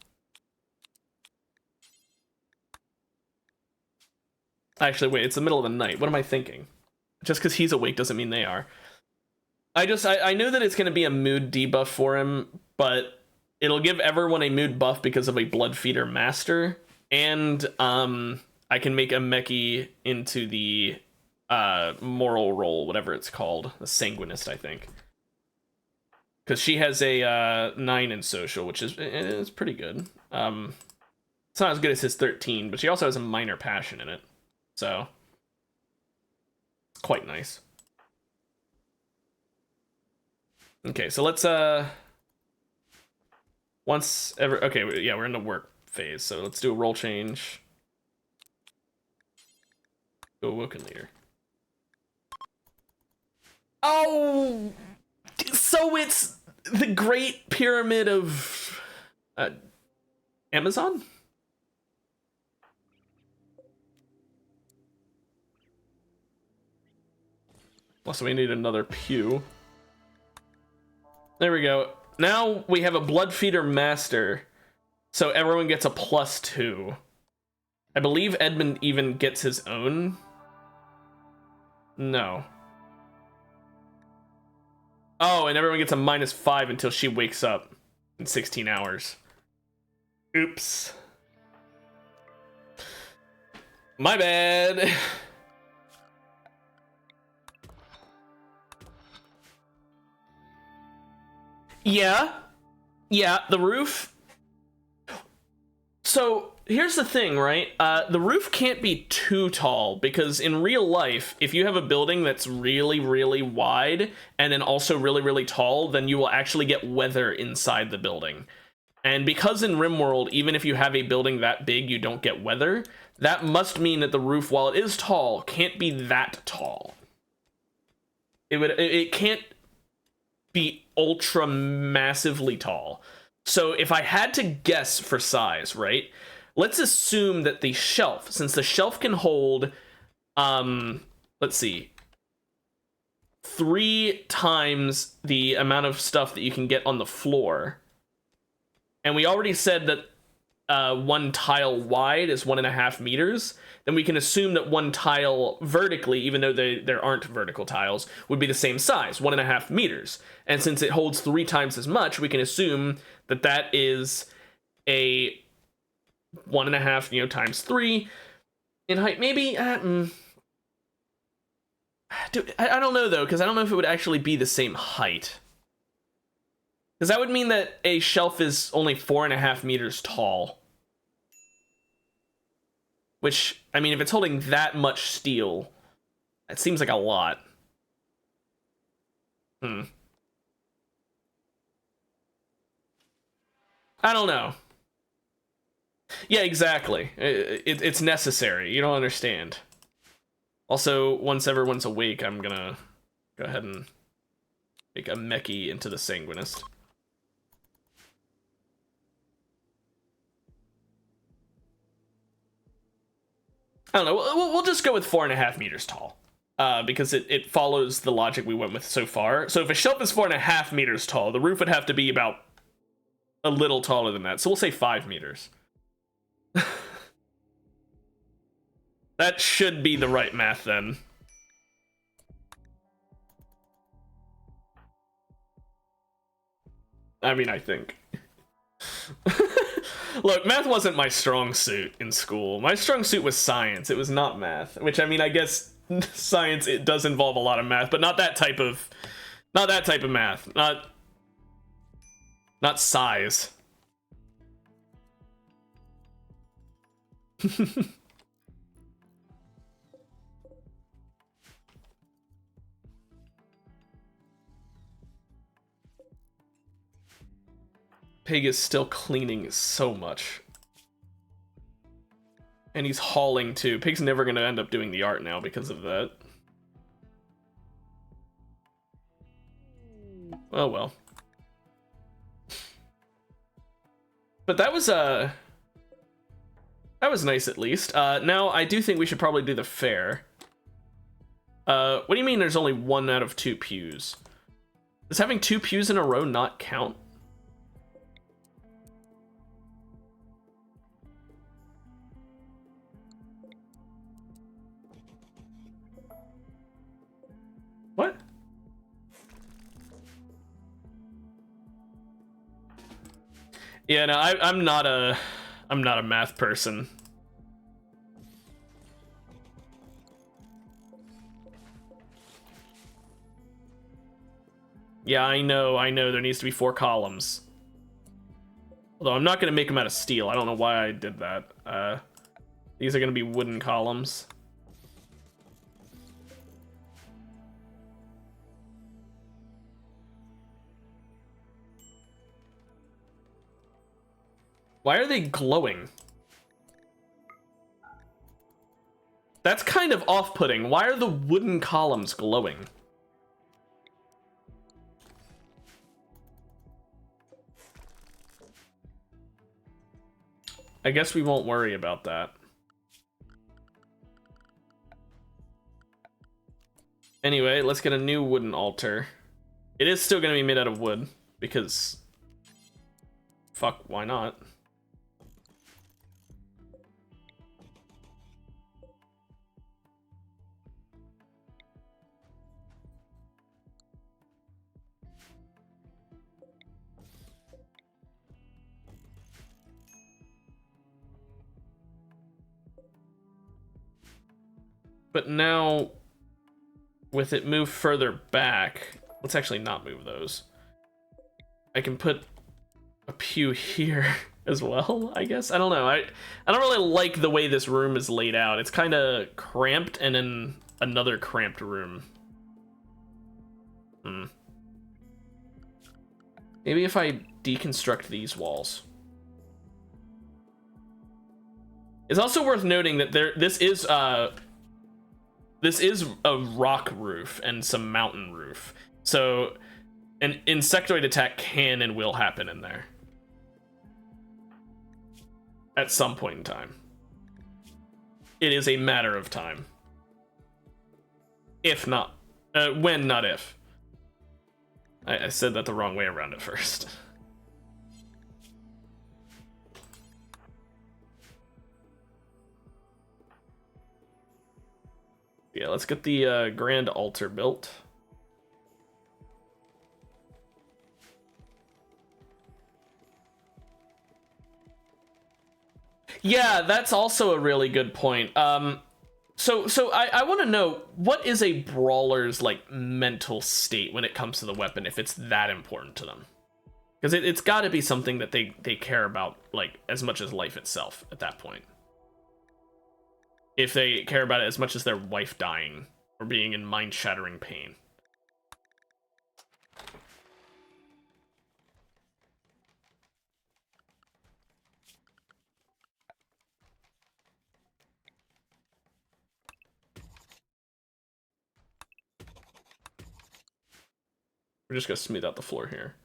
Actually, wait, it's the middle of the night. What am I thinking? Just because he's awake doesn't mean they are. I know that it's going to be a mood debuff for him, but it'll give everyone a mood buff because of a Blood Feeder Master, and I can make a Meki into the moral role, whatever it's called, the Sanguinist, I think, because she has a 9 in social, which is pretty good. It's not as good as his 13, but she also has a minor passion in it, so it's quite nice. Okay, so let's okay, yeah, we're in the work phase, so let's do a role change. Go Woken Leader. Oh, so it's the Great Pyramid of Amazon? Also, we need another pew. There we go. Now we have a Blood Feeder Master, so everyone gets a +2. I believe Edmund even gets his own. No. Oh, and everyone gets a -5 until she wakes up in 16 hours. Oops. My bad. Yeah, the roof. So here's the thing, right? The roof can't be too tall, because in real life, if you have a building that's really, really wide and then also really, really tall, then you will actually get weather inside the building. And because in Rimworld, even if you have a building that big, you don't get weather, that must mean that the roof, while it is tall, can't be that tall. It can't be ultra massively tall. So if I had to guess for size, right? Let's assume that the shelf, since the shelf can hold, let's see, 3 times the amount of stuff that you can get on the floor. And we already said that 1 tile wide is 1.5 meters, then we can assume that 1 tile vertically, even though there aren't vertical tiles, would be the same size, 1.5 meters. And since it holds 3 times as much, we can assume that that is a 1.5, times 3 in height. Maybe, I don't know though, because I don't know if it would actually be the same height. Because that would mean that a shelf is only 4.5 meters tall. Which, I mean, if it's holding that much steel, that seems like a lot. I don't know. Yeah, exactly. It's necessary. You don't understand. Also, once everyone's awake, I'm gonna go ahead and make a Meki into the Sanguinist. I don't know. We'll just go with 4.5 meters tall, because it follows the logic we went with so far. So if a shelf is 4.5 meters tall, the roof would have to be about a little taller than that. So we'll say 5 meters. That should be the right math then. I mean, I think. Look, math wasn't my strong suit in school. My strong suit was science. It was not math. Which, I mean, I guess science, it does involve a lot of math, but not that type of math. Not size. Pig is still cleaning so much. And he's hauling too. Pig's never going to end up doing the art now because of that. Oh well. But that was nice at least. Now I do think we should probably do the fair. What do you mean there's only 1 out of 2 pews? Does having 2 pews in a row not count? What? Yeah, no, I'm not a math person. Yeah, I know there needs to be 4 columns. Although I'm not gonna make them out of steel. I don't know why I did that. These are gonna be wooden columns. Why are they glowing? That's kind of off-putting. Why are the wooden columns glowing? I guess we won't worry about that. Anyway, let's get a new wooden altar. It is still going to be made out of wood, because... fuck, why not? But now, with it moved further back, let's actually not move those. I can put a pew here as well, I guess. I don't know. I don't really like the way this room is laid out. It's kind of cramped and then another cramped room. Maybe if I deconstruct these walls. It's also worth noting that this is a rock roof and some mountain roof. So an insectoid attack can and will happen in there. At some point in time. It is a matter of time. If not. When, not if. I said that the wrong way around at first. Yeah, let's get the grand altar built. Yeah, that's also a really good point. So I want to know, what is a brawler's like mental state when it comes to the weapon, if it's that important to them? Because it's got to be something that they care about like as much as life itself at that point. If they care about it as much as their wife dying or being in mind-shattering pain. We're just gonna smooth out the floor here.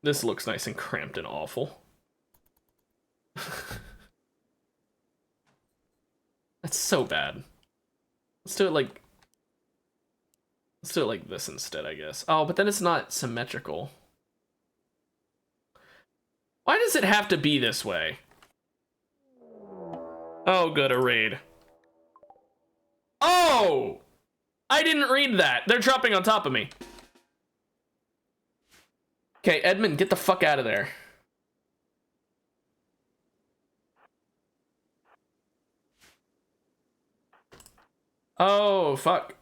This looks nice and cramped and awful. That's so bad. Let's do it like this instead, I guess. Oh, but then it's not symmetrical. Why does it have to be this way? Oh, good, a raid. Oh! I didn't read that. They're dropping on top of me. Okay, Edmund, get the fuck out of there. Oh, fuck.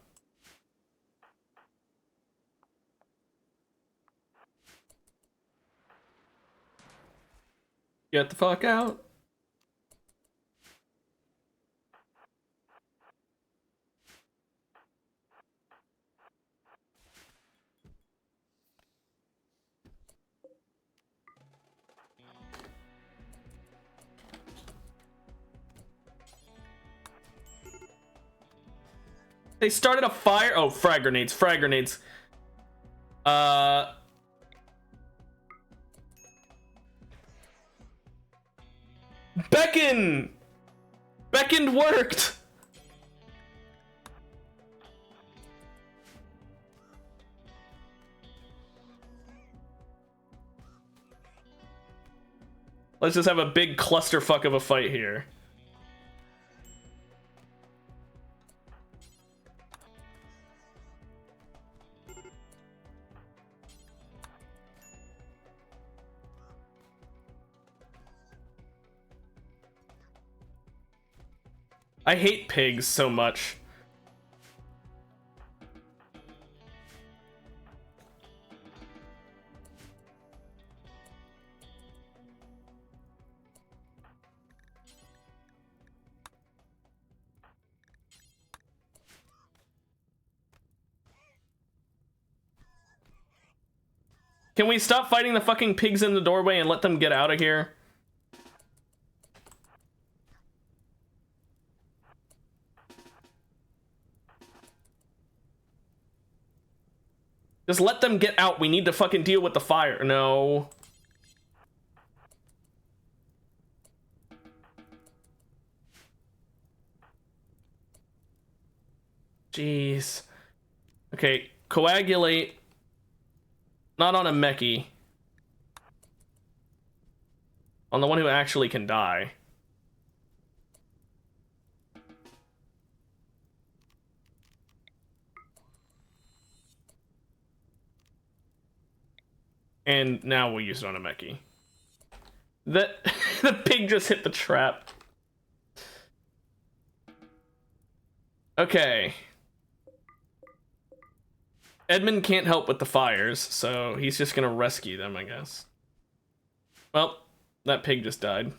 Get the fuck out. They started a fire. Oh, frag grenades, frag grenades. Beckon! Beckon worked! Let's just have a big clusterfuck of a fight here. I hate pigs so much. Can we stop fighting the fucking pigs in the doorway and let them get out of here? Just let them get out. We need to fucking deal with the fire. No. Jeez. Okay, coagulate. Not on a mechie. On the one who actually can die. And now we'll use it on a mechie. The pig just hit the trap. Okay. Edmund can't help with the fires, so he's just gonna rescue them, I guess. Well, that pig just died.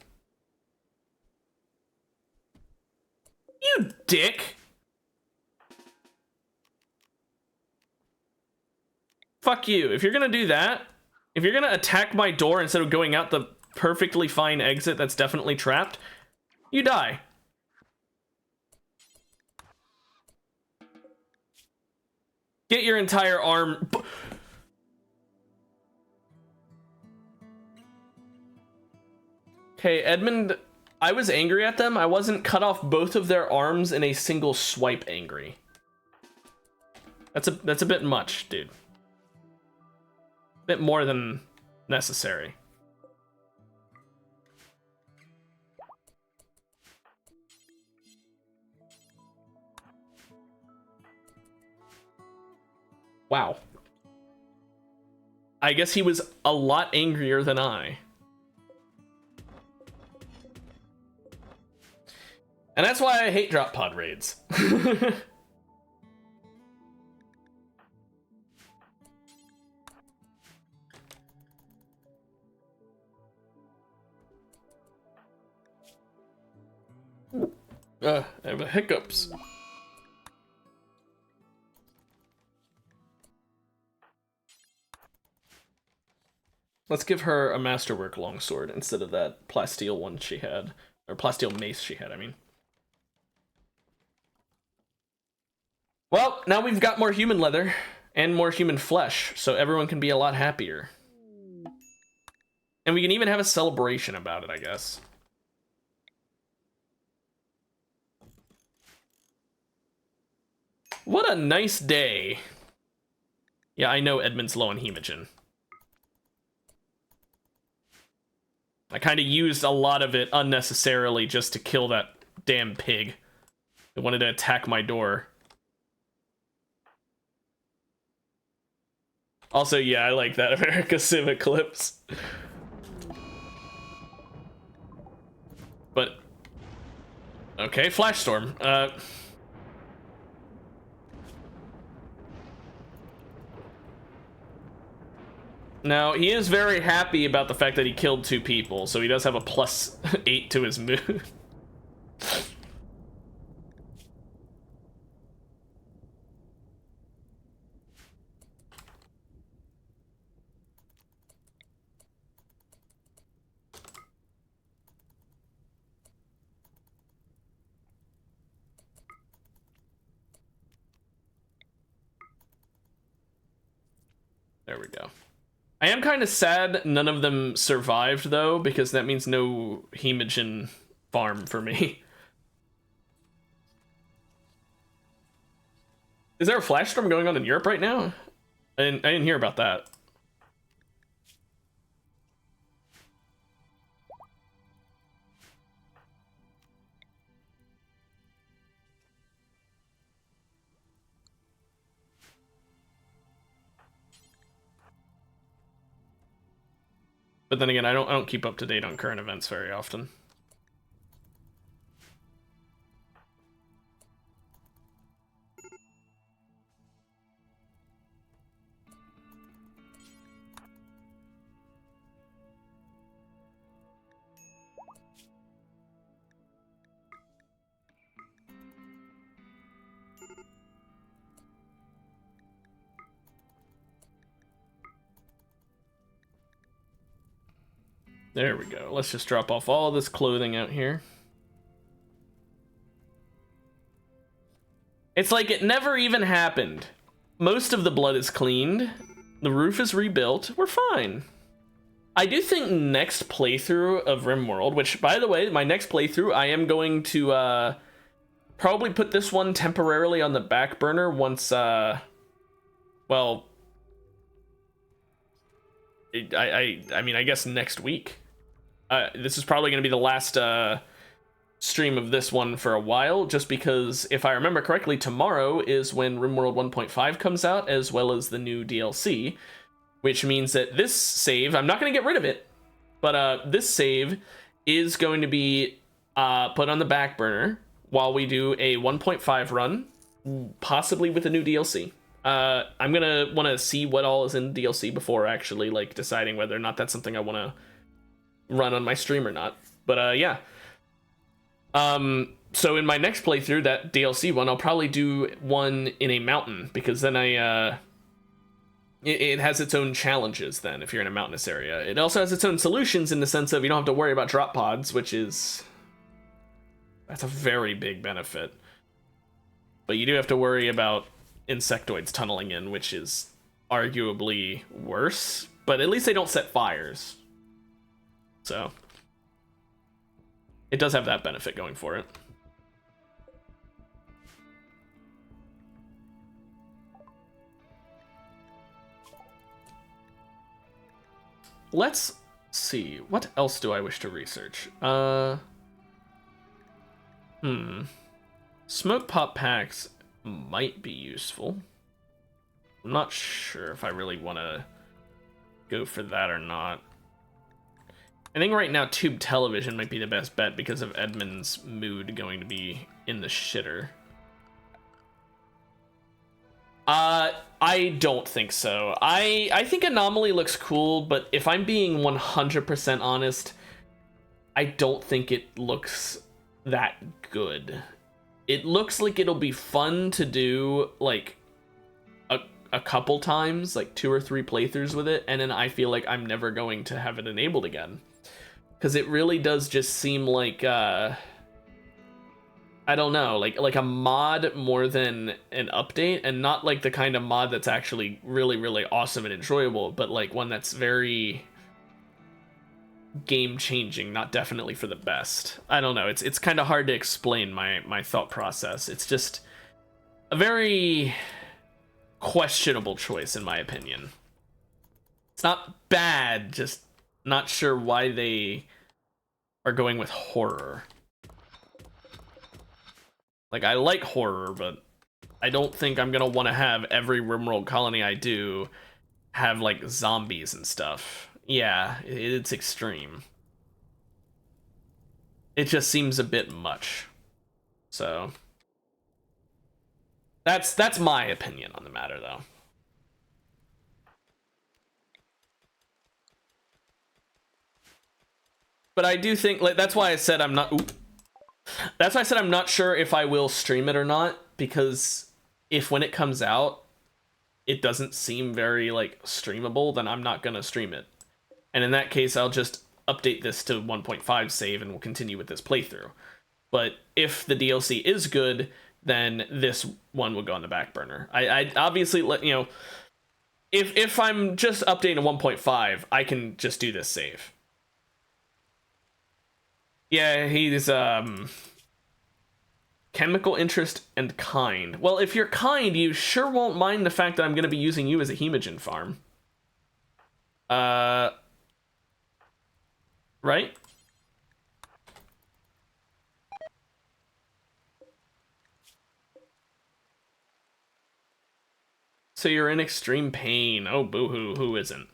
You dick! Fuck you. If you're gonna do that, if you're gonna attack my door instead of going out the perfectly fine exit that's definitely trapped, you die. Get your entire arm. Okay, Edmund, I was angry at them. I wasn't cut off both of their arms in a single swipe angry. That's a bit much, dude. Bit more than necessary. Wow. I guess he was a lot angrier than I. And that's why I hate drop pod raids. I have the hiccups. Let's give her a masterwork longsword instead of that plasteel one she had. Or plasteel mace she had, I mean. Well, now we've got more human leather and more human flesh, so everyone can be a lot happier. And we can even have a celebration about it, I guess. What a nice day. Yeah, I know Edmund's low on hemogen. I kind of used a lot of it unnecessarily just to kill that damn pig. It wanted to attack my door. Also, yeah, I like that America Civic clips. But... okay, Flash Storm. Now, he is very happy about the fact that he killed 2 people, so he does have a +8 to his mood. There we go. I am kind of sad none of them survived, though, because that means no Hemogen farm for me. Is there a flash storm going on in Europe right now? I didn't hear about that. But then again, I don't keep up to date on current events very often. There we go. Let's just drop off all this clothing out here. It's like it never even happened. Most of the blood is cleaned. The roof is rebuilt. We're fine. I do think next playthrough of Rimworld, which, by the way, my next playthrough, I am going to probably put this one temporarily on the back burner once, well, I mean, I guess next week. This is probably going to be the last stream of this one for a while, just because, if I remember correctly, tomorrow is when Rimworld 1.5 comes out, as well as the new DLC, which means that this save, I'm not going to get rid of it, but this save is going to be put on the back burner while we do a 1.5 run, possibly with a new DLC. I'm going to want to see what all is in DLC before actually, like, deciding whether or not that's something I want to run on my stream or not. But yeah. So in my next playthrough, that DLC one, I'll probably do one in a mountain, because then it has its own challenges then if you're in a mountainous area. It also has its own solutions in the sense of you don't have to worry about drop pods, that's a very big benefit. But you do have to worry about insectoids tunneling in, which is arguably worse, but at least they don't set fires. So it does have that benefit going for it. Let's see. What else do I wish to research? Smoke pop packs might be useful. I'm not sure if I really want to go for that or not. I think right now tube television might be the best bet because of Edmund's mood going to be in the shitter. I don't think so. I think Anomaly looks cool, but if I'm being 100% honest, I don't think it looks that good. It looks like it'll be fun to do, like, a couple times, like 2 or 3 playthroughs with it, and then I feel like I'm never going to have it enabled again. Because it really does just seem like, I don't know, like a mod more than an update, and not like the kind of mod that's actually really, really awesome and enjoyable, but like one that's very game-changing, not definitely for the best. I don't know, it's kind of hard to explain my thought process. It's just a very questionable choice, in my opinion. It's not bad, just not sure why they are going with horror. Like, I like horror, but I don't think I'm gonna want to have every Rimworld colony I do have, like, zombies and stuff. Yeah, it's extreme. It just seems a bit much. So that's my opinion on the matter, though. But I do think, like, that's why I said I'm not... That's why I said I'm not sure if I will stream it or not, because if when it comes out, it doesn't seem very, like, streamable, then I'm not gonna stream it. And in that case, I'll just update this to 1.5 save and we'll continue with this playthrough. But if the DLC is good, then this one will go on the back burner. I obviously, you know, if I'm just updating to 1.5, I can just do this save. Yeah, he's chemical interest and kind. Well, if you're kind, you sure won't mind the fact that I'm going to be using you as a hemogen farm. Right? So you're in extreme pain. Oh, boo-hoo, who isn't?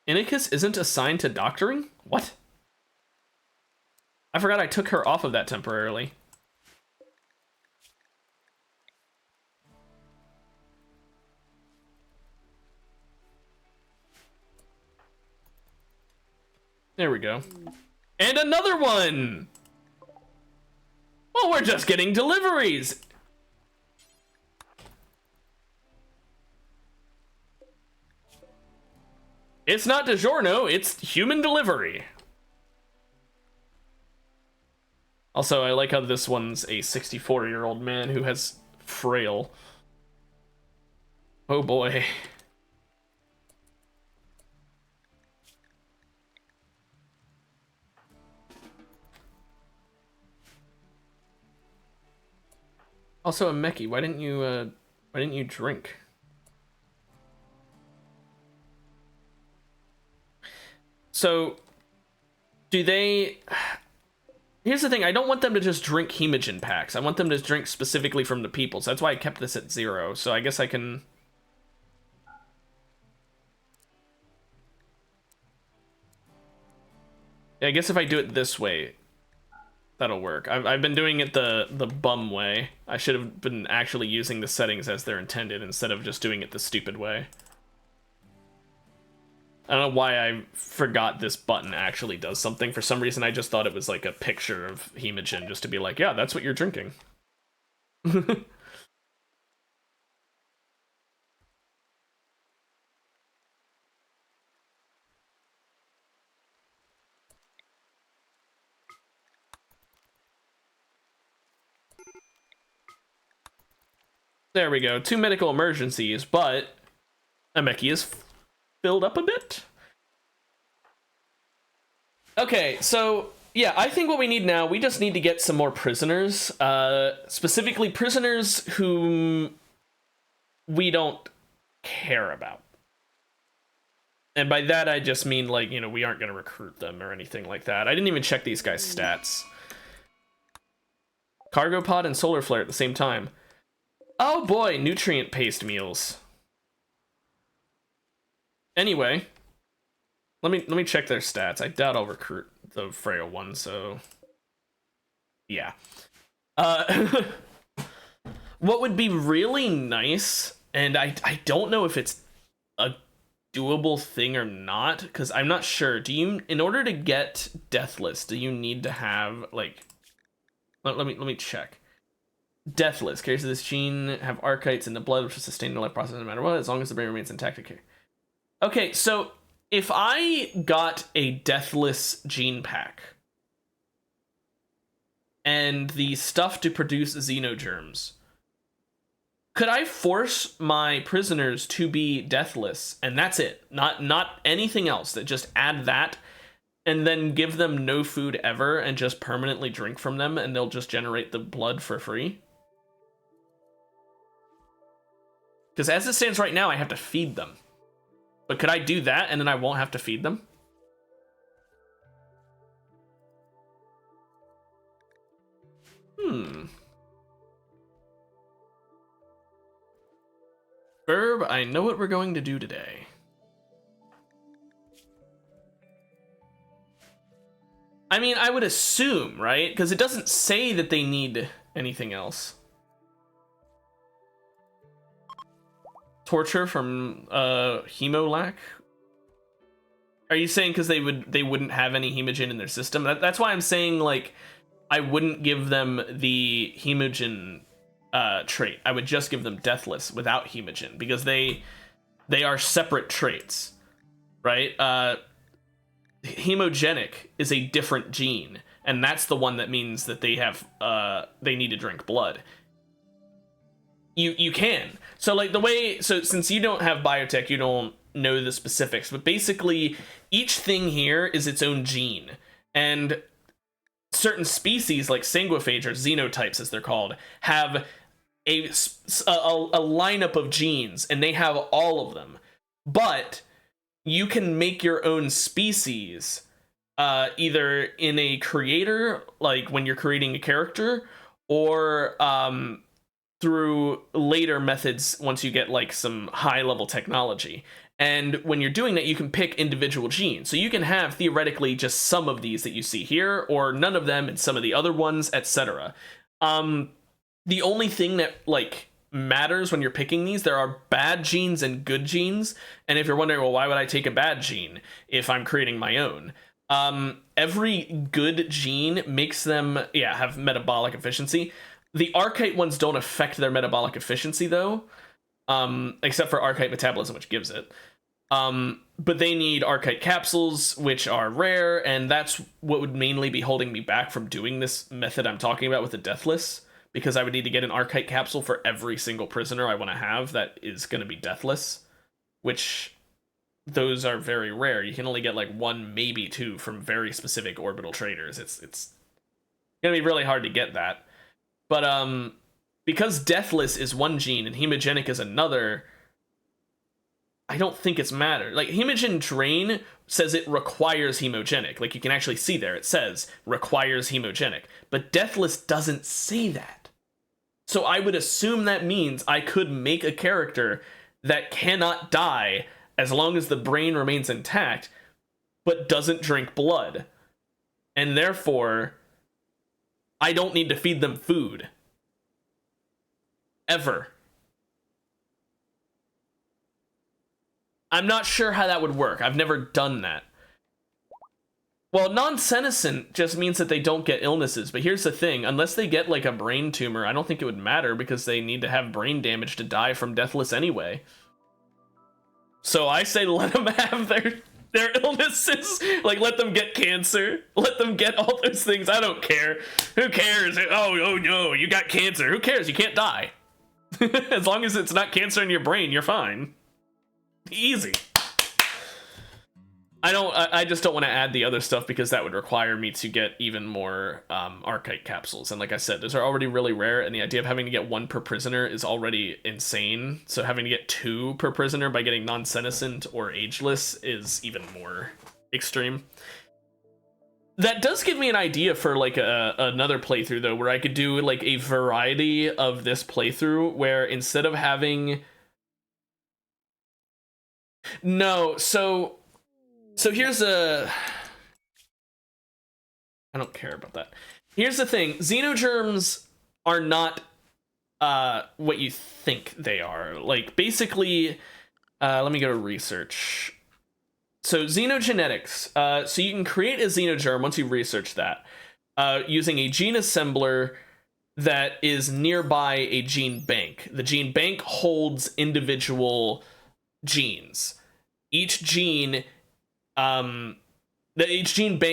Inicus isn't assigned to doctoring? What? I forgot I took her off of that temporarily. There we go. And another one! Well, we're just getting deliveries! It's not DiGiorno, it's human delivery. Also, I like how this one's a 64-year-old man who has frail. Oh boy. Also, Meki, why didn't you drink? So, do they... Here's the thing, I don't want them to just drink hemogen packs. I want them to drink specifically from the people, so that's why I kept this at 0. So I guess I can... Yeah, I guess if I do it this way, that'll work. I've been doing it the bum way. I should have been actually using the settings as they're intended instead of just doing it the stupid way. I don't know why I forgot this button actually does something. For some reason, I just thought it was like a picture of hemogen just to be like, yeah, that's what you're drinking. There we go. 2 medical emergencies, but Ameki is filled up a bit. Okay, so yeah, I think what we need now, we just need to get some more prisoners, specifically prisoners whom we don't care about. And by that, I just mean, like, you know, we aren't going to recruit them or anything like that. I didn't even check these guys' stats. Cargo pod and solar flare at the same time. Oh boy, nutrient paste meals. Anyway, let me check their stats. I doubt I'll recruit the frail one, so yeah. What would be really nice, and I don't know if it's a doable thing or not, because I'm not sure. Do you, in order to get Deathless, do you need to have, like, let me check. Deathless carries this gene, have archites in the blood, which will sustain the life process no matter what, as long as the brain remains intact. Okay, so if I got a Deathless gene pack and the stuff to produce xenogerms, could I force my prisoners to be deathless and that's it? Not anything else, that just add that and then give them no food ever and just permanently drink from them and they'll just generate the blood for free? Because as it stands right now, I have to feed them. But could I do that and then I won't have to feed them? Verb, I know what we're going to do today. I mean, I would assume, right? Because it doesn't say that they need anything else. Torture from Hemolac? Are you saying because they wouldn't have any hemogen in their system? That's why I'm saying, like, I wouldn't give them the hemogen trait. I would just give them deathless without hemogen because they are separate traits, right? Hemogenic is a different gene, and that's the one that means that they need to drink blood. You can. So like since you don't have biotech, you don't know the specifics, but basically each thing here is its own gene, and certain species like sanguiphage or xenotypes as they're called have a lineup of genes, and they have all of them. But you can make your own species either in a creator, like when you're creating a character, or through later methods once you get like some high level technology. And when you're doing that, you can pick individual genes. So you can have theoretically just some of these that you see here, or none of them and some of the other ones, etc. The only thing that like matters when you're picking these, there are bad genes and good genes. And if you're wondering, well, why would I take a bad gene if I'm creating my own? Every good gene makes them have metabolic efficiency. The archetype ones don't affect their metabolic efficiency though, except for archetype metabolism, which gives it. But they need archetype capsules, which are rare, and that's what would mainly be holding me back from doing this method I'm talking about with the deathless, because I would need to get an archetype capsule for every single prisoner I want to have that is going to be deathless, which those are very rare. You can only get like 1, maybe 2 from very specific orbital traders. It's going to be really hard to get that. But because deathless is one gene and hemogenic is another, I don't think it's matter. Like hemogen drain says it requires hemogenic. Like you can actually see there, it says requires hemogenic. But deathless doesn't say that. So I would assume that means I could make a character that cannot die as long as the brain remains intact, but doesn't drink blood. And therefore, I don't need to feed them food. Ever. I'm not sure how that would work. I've never done that. Well, non-senescent just means that they don't get illnesses, but here's the thing. Unless they get, like, a brain tumor, I don't think it would matter because they need to have brain damage to die from deathless anyway. So I say let them have their illnesses. Like, let them get cancer. Let them get all those things. I don't care. Who cares? Oh no, you got cancer. Who cares? You can't die. As long as it's not cancer in your brain, you're fine. Easy. I just don't want to add the other stuff because that would require me to get even more archetype capsules. And like I said, those are already really rare, and the idea of having to get 1 per prisoner is already insane. So having to get 2 per prisoner by getting non-senescent or ageless is even more extreme. That does give me an idea for like another playthrough though, where I could do like a variety of this playthrough where instead of having... No, so here's I don't care about that. Here's the thing. Xenogerms are not what you think they are. Like, basically, let me go to research. So, xenogenetics. So you can create a xenogerm once you research that using a gene assembler that is nearby a gene bank. The gene bank holds individual genes. Each gene bank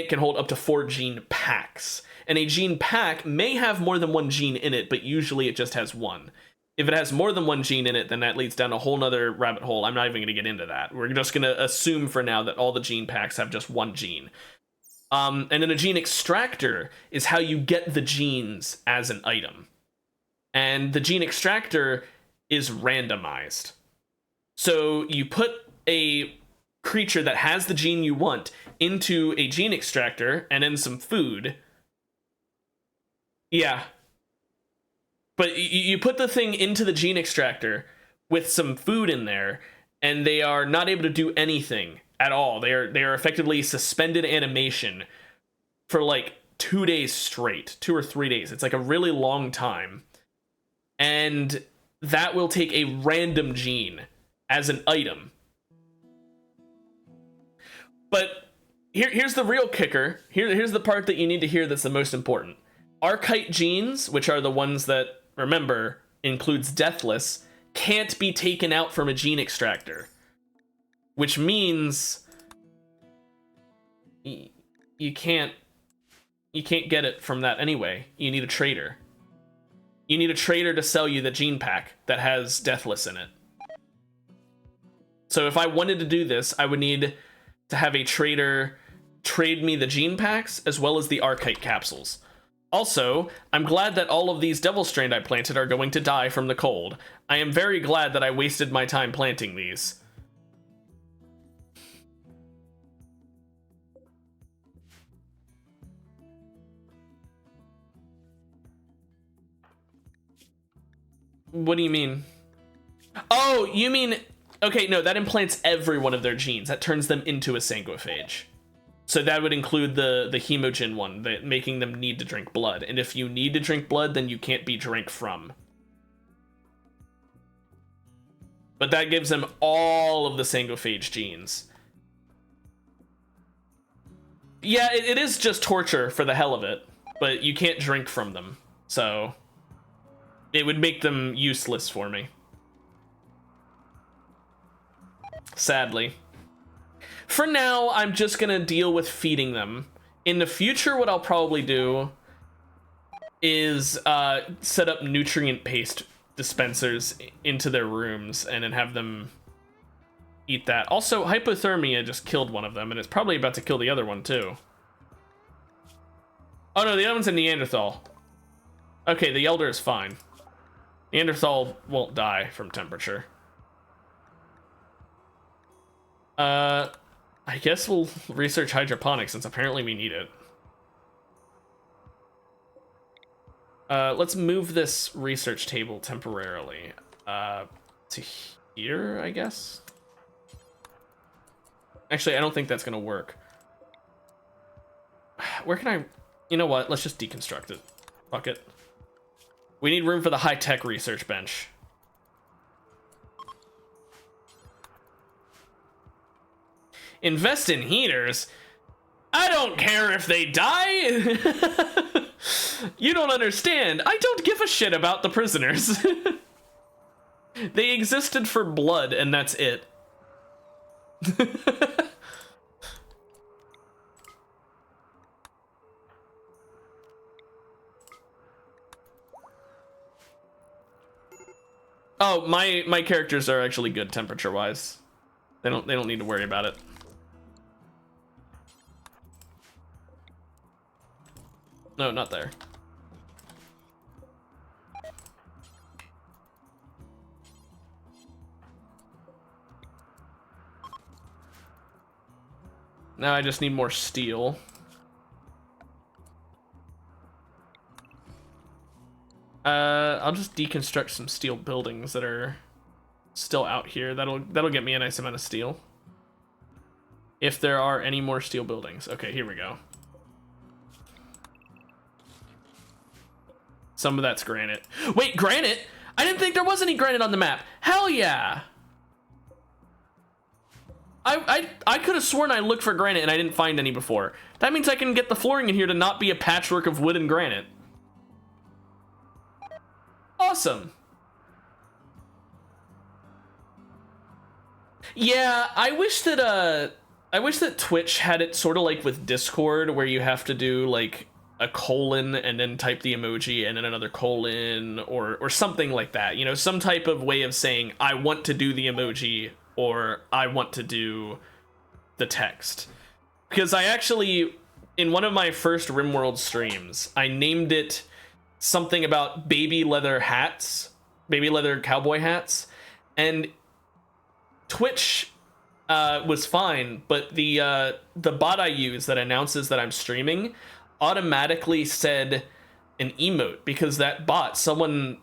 can hold up to 4 gene packs, and a gene pack may have more than 1 gene in it, but usually it just has 1. If it has more than 1 gene in it, then that leads down a whole nother rabbit hole. I'm not even going to get into that. We're just going to assume for now that all the gene packs have just 1 gene. And then a gene extractor is how you get the genes as an item. And the gene extractor is randomized. So you put a creature that has the gene you want into a gene extractor and then some food. Yeah. But you put the thing into the gene extractor with some food in there, and they are not able to do anything at all. They are effectively suspended animation for like 2 days straight, 2 or 3 days. It's like a really long time. And that will take a random gene as an item. But here's the real kicker. Here's the part that you need to hear that's the most important. Archetype genes, which are the ones that, remember, includes deathless, can't be taken out from a gene extractor. Which means you can't You can't get it from that anyway. You need a trader. You need a trader to sell you the gene pack that has Deathless in it. So if I wanted to do this, I would need to have a trader trade me the gene packs as well as the Archite capsules. Also, I'm glad that all of these Devil Strand I planted are going to die from the cold. I am very glad that I wasted my time planting these. What do you mean? Oh, you mean... Okay, no, that implants every one of their genes. That turns them into a sanguiphage. So that would include the hemogen one, making them need to drink blood. And if you need to drink blood, then you can't be drank from. But that gives them all of the sanguiphage genes. Yeah, it is just torture for the hell of it. But you can't drink from them. So it would make them useless for me. Sadly. For now, I'm just gonna deal with feeding them. In the future, what I'll probably do is set up nutrient paste dispensers into their rooms and then have them eat that. Also, hypothermia just killed one of them, and it's probably about to kill the other one too. Oh no, the other one's a Neanderthal. Okay, the Elder is fine. Neanderthal won't die from temperature. I guess we'll research hydroponics since apparently we need it. Let's move this research table temporarily to here, I guess. Actually, I don't think that's gonna work. Where can I... You know what? Let's just deconstruct it. Fuck it. We need room for the high-tech research bench. Invest in heaters? I don't care if they die! You don't understand. I don't give a shit about the prisoners. They existed for blood, and that's it. Oh, my characters are actually good temperature-wise. They don't need to worry about it. No, not there. Now I just need more steel. I'll just deconstruct some steel buildings that are still out here. That'll get me a nice amount of steel. If there are any more steel buildings. Okay, here we go. Some of that's granite. Wait, granite? I didn't think there was any granite on the map. Hell yeah! I could have sworn I looked for granite and I didn't find any before. That means I can get the flooring in here to not be a patchwork of wood and granite. Awesome. Yeah, I wish that Twitch had it sort of like with Discord, where you have to do like a colon and then type the emoji and then another colon or something like that. You know, some type of way of saying I want to do the emoji or I want to do the text. Because I actually, in one of my first Rimworld streams, I named it something about baby leather hats, baby leather cowboy hats, and Twitch was fine, but the bot I use that announces that I'm streaming automatically said an emote, because that bot, someone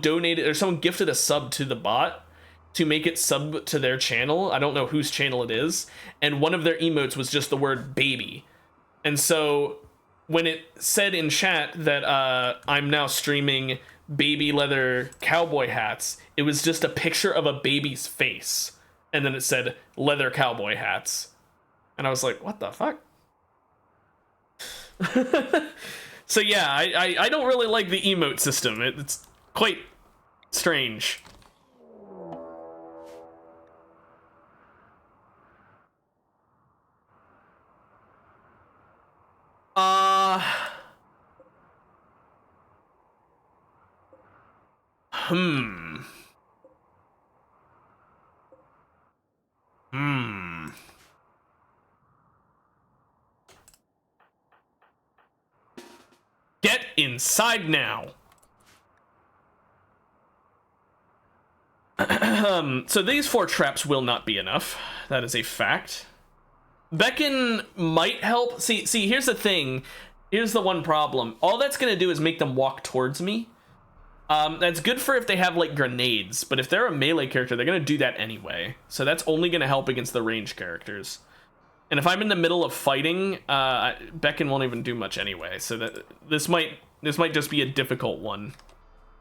donated or someone gifted a sub to the bot to make it sub to their channel. I don't know whose channel it is, and one of their emotes was just the word baby. And so when it said in chat that I'm now streaming baby leather cowboy hats, it was just a picture of a baby's face, and then it said leather cowboy hats, and I was like, what the fuck? So yeah, I don't really like the emote system. It's quite strange. Get inside now. So these 4 traps will not be enough. That is a fact. Beacon might help. See, here's the thing. Here's the one problem. All that's going to do is make them walk towards me. That's good for if they have, like, grenades. But if they're a melee character, they're going to do that anyway. So that's only going to help against the range characters. And if I'm in the middle of fighting, Beacon won't even do much anyway. So that this might just be a difficult one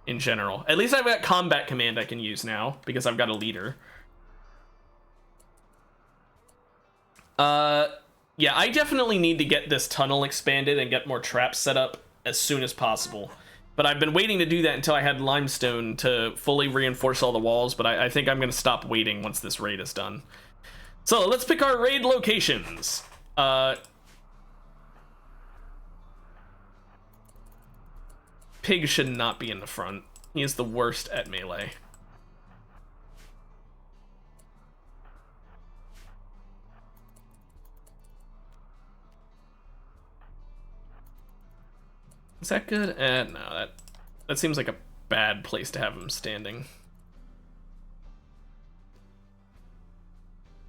in general. At least I've got combat command I can use now because I've got a leader. Yeah, I definitely need to get this tunnel expanded and get more traps set up as soon as possible. But I've been waiting to do that until I had limestone to fully reinforce all the walls, but I think I'm going to stop waiting once this raid is done. So let's pick our raid locations. Pig should not be in the front. He is the worst at melee. Is that good? No, that seems like a bad place to have him standing.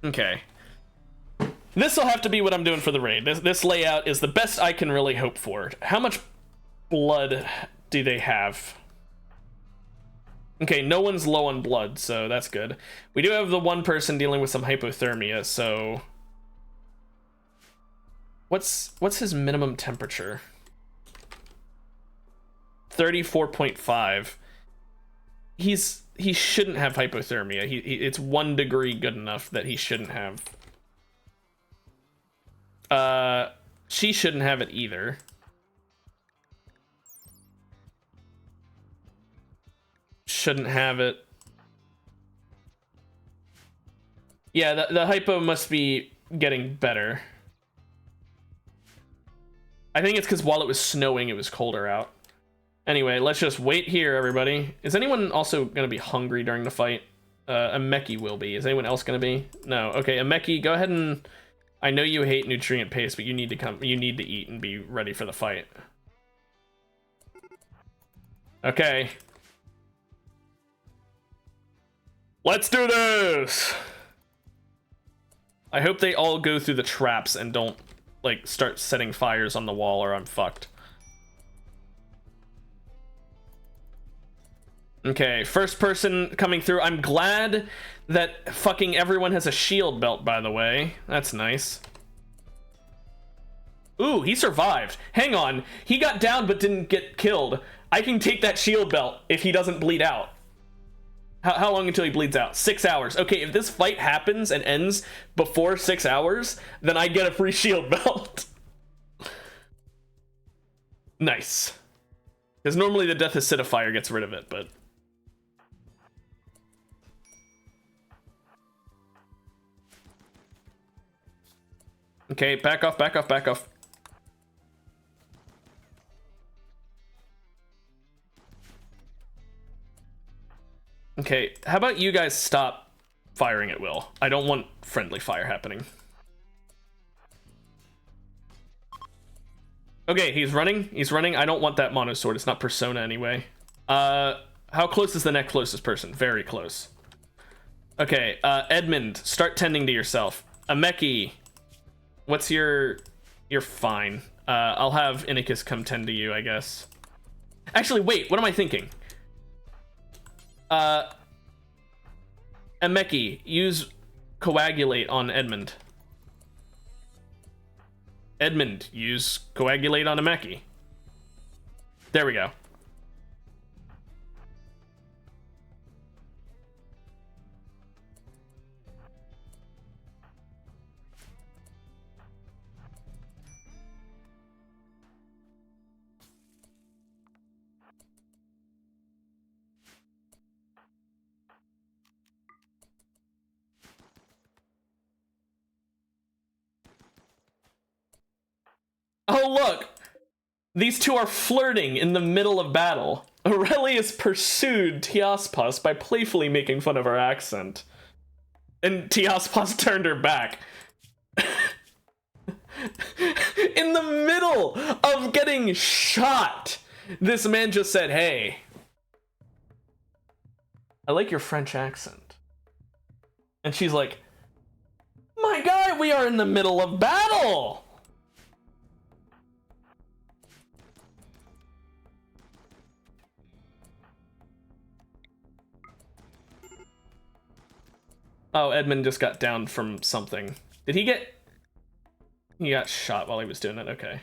Okay. This will have to be what I'm doing for the raid. This layout is the best I can really hope for. How much blood do they have? Okay, no one's low on blood, so that's good. We do have the one person dealing with some hypothermia, so... What's his minimum temperature? 34.5. He shouldn't have hypothermia. It's 1 degree good enough that he shouldn't have. She shouldn't have it either. Shouldn't have it. Yeah, the hypo must be getting better. I think it's because while it was snowing, it was colder out. Anyway, let's just wait here, everybody. Is anyone also going to be hungry during the fight? Ameki will be. Is anyone else going to be? No. Okay, Ameki, go ahead and... I know you hate nutrient paste, but you need to come. You need to eat and be ready for the fight. Okay. Let's do this! I hope they all go through the traps and don't, like, start setting fires on the wall or I'm fucked. Okay, first person coming through. I'm glad that fucking everyone has a shield belt, by the way. That's nice. Ooh, he survived. Hang on. He got down but didn't get killed. I can take that shield belt if he doesn't bleed out. How long until he bleeds out? 6 hours. Okay, if this fight happens and ends before 6 hours, then I get a free shield belt. Nice. Because normally the Death Acidifier gets rid of it, but... Okay, back off, back off, back off. Okay, how about you guys stop firing at will? I don't want friendly fire happening. Okay, he's running. He's running. I don't want that mono sword. It's not Persona anyway. How close is the next closest person? Very close. Okay, Edmund, start tending to yourself. Ameki, what's your... You're fine. I'll have Inikus come tend to you, I guess. Actually, wait, what am I thinking? Ameki, use Coagulate on Edmund. Edmund, use Coagulate on Ameki. There we go. Oh, look! These two are flirting in the middle of battle. Aurelius pursued Tiaspas by playfully making fun of her accent. And Tiaspas turned her back. In the middle of getting shot, this man just said, hey, I like your French accent. And she's like, my God, we are in the middle of battle! Oh, Edmund just got down from something. Did he get... He got shot while he was doing it, okay.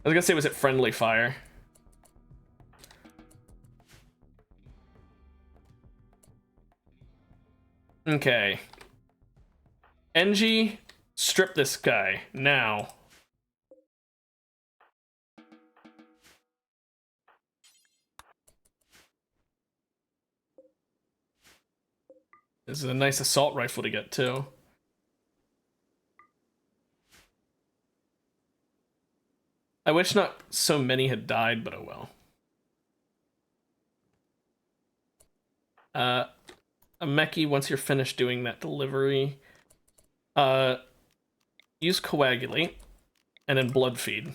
I was gonna say, was it friendly fire? Okay. NG, strip this guy, now. This is a nice assault rifle to get, too. I wish not so many had died, but oh well. Meki, once you're finished doing that delivery, use coagulate, and then blood feed.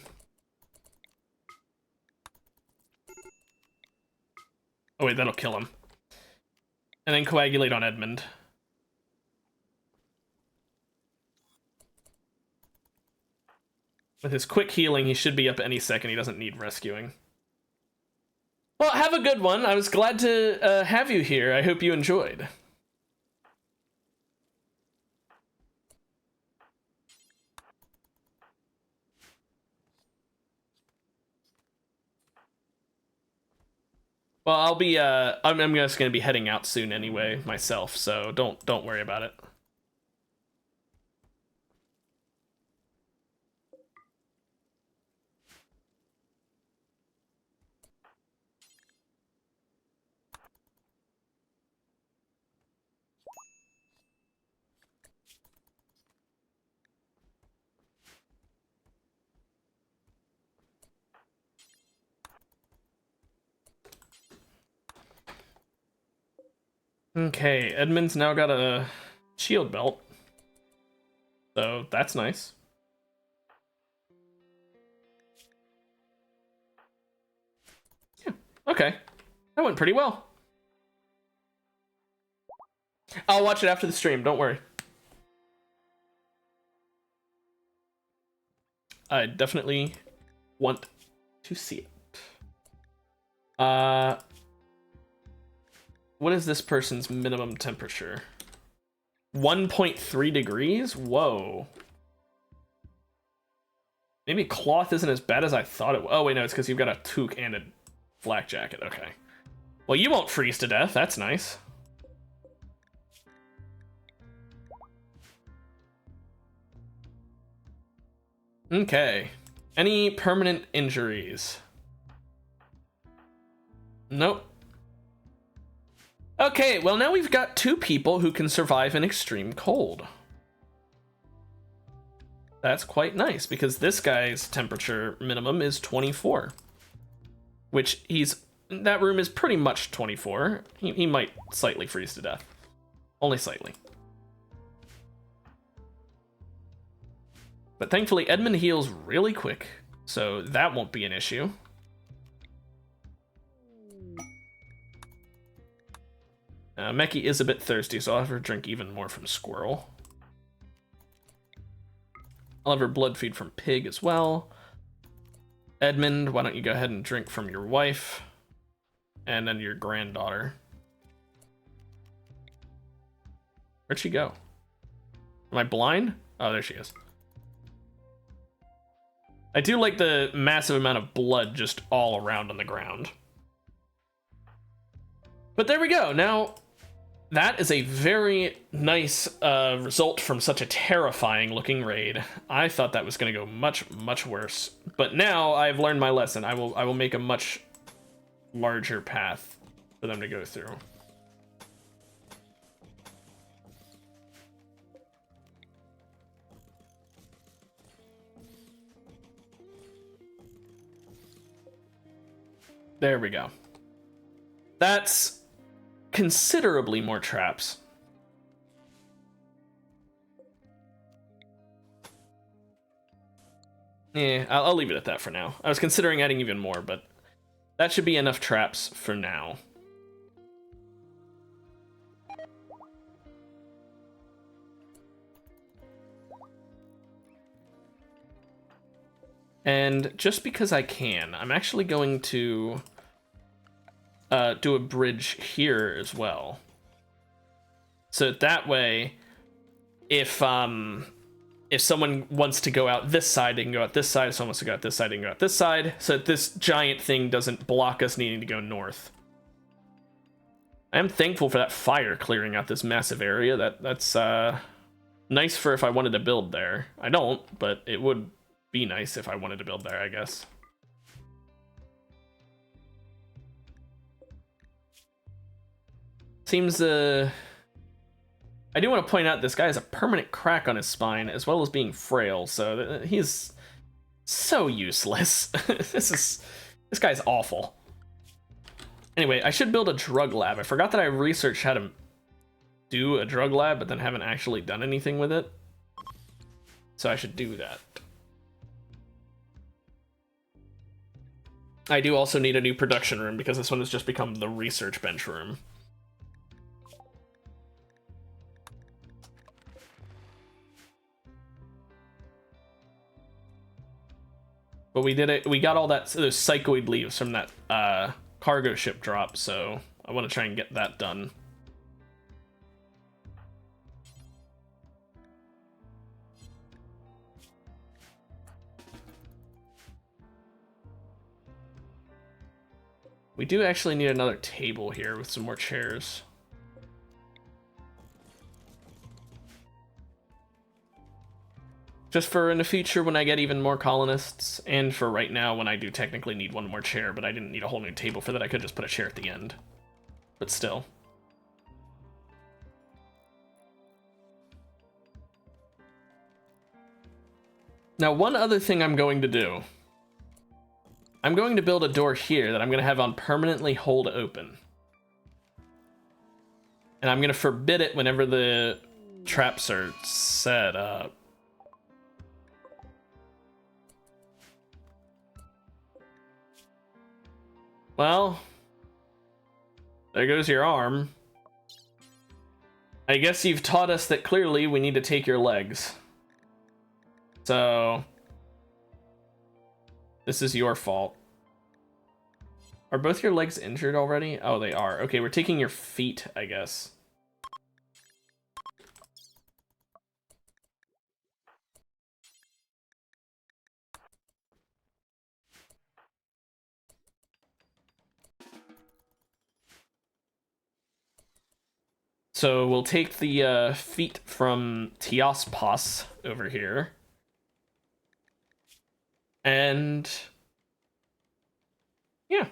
Oh wait, that'll kill him. And then coagulate on Edmund. With his quick healing, he should be up any second. He doesn't need rescuing. Well, have a good one. I was glad to have you here. I hope you enjoyed. Well, I'll be I'm just gonna be heading out soon anyway myself, so don't worry about it. Okay, Edmund's now got a shield belt. So that's nice. Yeah, okay. That went pretty well. I'll watch it after the stream, don't worry. I definitely want to see it. What is this person's minimum temperature? 1.3 degrees? Whoa. Maybe cloth isn't as bad as I thought it was. Oh, wait, no, it's because you've got a toque and a flak jacket. Okay. Well, you won't freeze to death. That's nice. Okay. Any permanent injuries? Nope. Okay, well now we've got 2 people who can survive in extreme cold. That's quite nice, because this guy's temperature minimum is 24. Which that room is pretty much 24. He might slightly freeze to death. Only slightly. But thankfully Edmund heals really quick, so that won't be an issue. Meki is a bit thirsty, so I'll have her drink even more from Squirrel. I'll have her blood feed from Pig as well. Edmund, why don't you go ahead and drink from your wife, and then your granddaughter. Where'd she go? Am I blind? Oh, there she is. I do like the massive amount of blood just all around on the ground. But there we go. Now, that is a very nice result from such a terrifying looking raid. I thought that was going to go much, much worse. But now I've learned my lesson. I will make a much larger path for them to go through. There we go. That's considerably more traps. Yeah, I'll leave it at that for now. I was considering adding even more, but that should be enough traps for now. And just because I can, I'm actually going to do a bridge here as well. So that way, if someone wants to go out this side, they can go out this side. If someone wants to go out this side, they can go out this side. So that this giant thing doesn't block us needing to go north. I am thankful for that fire clearing out this massive area. That's nice for if I wanted to build there. I don't, but it would be nice if I wanted to build there, I guess. Seems, I do want to point out this guy has a permanent crack on his spine, as well as being frail, so he's so useless. This guy's awful. Anyway, I should build a drug lab. I forgot that I researched how to do a drug lab, but then haven't actually done anything with it. So I should do that. I do also need a new production room, because this one has just become the research bench room. But we did it. We got all that those psychoid leaves from that cargo ship drop, so I want to try and get that done. We do actually need another table here with some more chairs. Just for in the future when I get even more colonists, and for right now when I do technically need one more chair, but I didn't need a whole new table for that. I could just put a chair at the end. But still. Now, one other thing I'm going to do. I'm going to build a door here that I'm going to have on permanently hold open. And I'm going to forbid it whenever the traps are set up. Well, there goes your arm. I guess you've taught us that clearly we need to take your legs. So, this is your fault. Are both your legs injured already? Oh, they are. Okay, we're taking your feet, I guess. So we'll take the feet from Tiaspas over here. And yeah,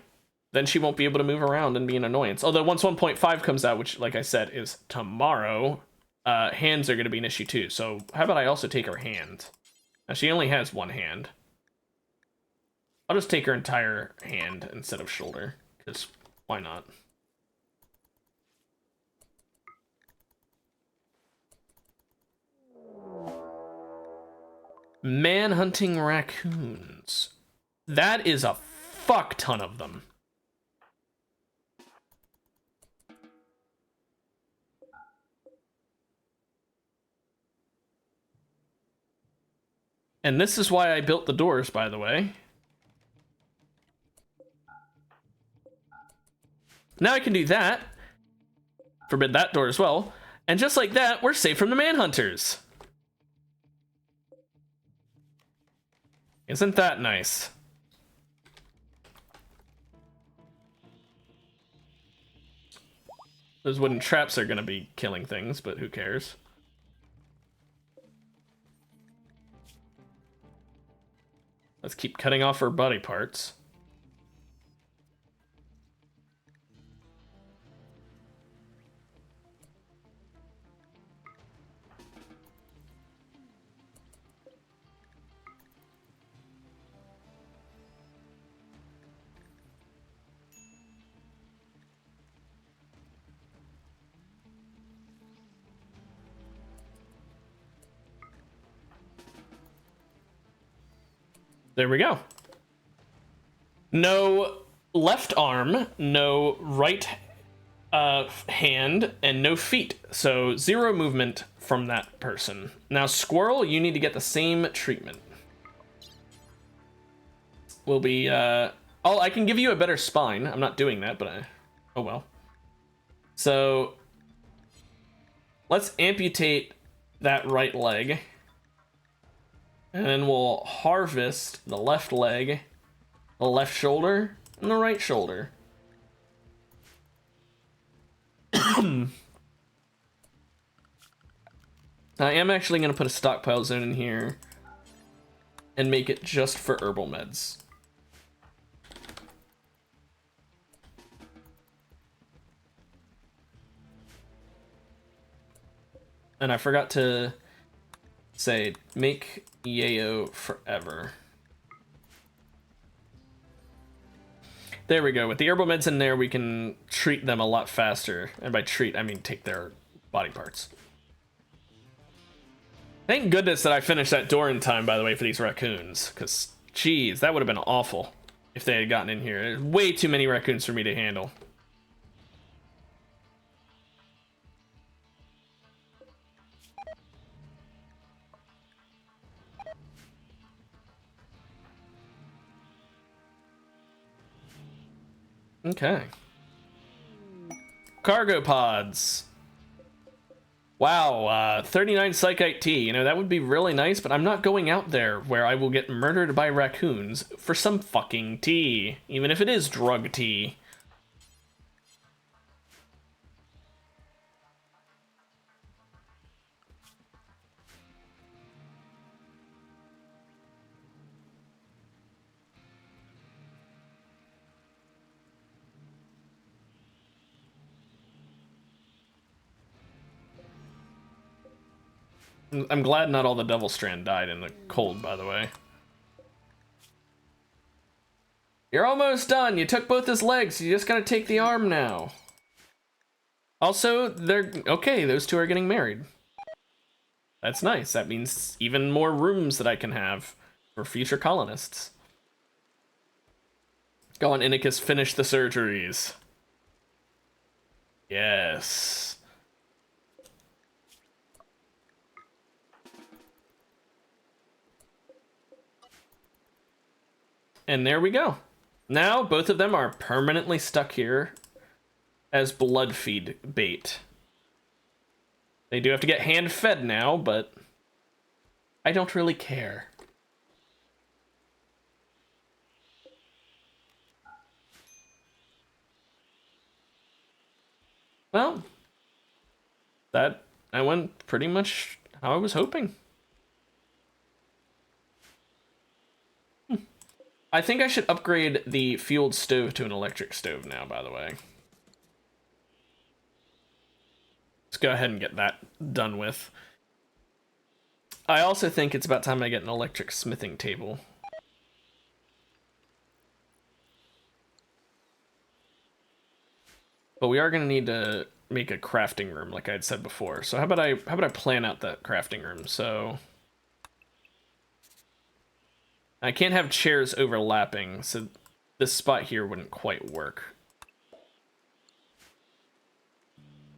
then she won't be able to move around and be an annoyance. Although once 1.5 comes out, which like I said is tomorrow, hands are going to be an issue too. So how about I also take her hand? Now she only has one hand. I'll just take her entire hand instead of shoulder, because why not? Man-hunting raccoons. That is a fuck ton of them. And this is why I built the doors, by the way. Now I can do that. Forbid that door as well. And just like that, we're safe from the manhunters. Isn't that nice? Those wooden traps are gonna be killing things, but who cares? Let's keep cutting off her body parts. There we go. No left arm, no right hand, and no feet. So 0 movement from that person. Now, Squirrel, you need to get the same treatment. Will be, oh, I can give you a better spine. I'm not doing that, but oh well. So, let's amputate that right leg. And then we'll harvest the left leg, the left shoulder, and the right shoulder. I am actually going to put a stockpile zone in here and make it just for herbal meds. And I forgot to say, make Yayo forever. There we go. With the herbal meds in there, we can treat them a lot faster. And by treat, I mean take their body parts. Thank goodness that I finished that door in time, by the way, for these raccoons. Because, geez, that would have been awful if they had gotten in here. There's way too many raccoons for me to handle. Okay. Cargo pods. Wow, 39 Psychite tea. You know, that would be really nice, but I'm not going out there where I will get murdered by raccoons for some fucking tea. Even if it is drug tea. I'm glad not all the Devil Strand died in the cold, by the way. You're almost done. You took both his legs. You just gotta take the arm now. Also, they're... Okay, those two are getting married. That's nice. That means even more rooms that I can have for future colonists. Go on, Inicus, finish the surgeries. Yes. And there we go. Now, both of them are permanently stuck here as blood feed bait. They do have to get hand-fed now, but I don't really care. Well, that went pretty much how I was hoping. I think I should upgrade the fueled stove to an electric stove now, by the way. Let's go ahead and get that done with. I also think it's about time I get an electric smithing table. But we are going to need to make a crafting room, like I had said before. So how about I plan out that crafting room? So I can't have chairs overlapping, so this spot here wouldn't quite work.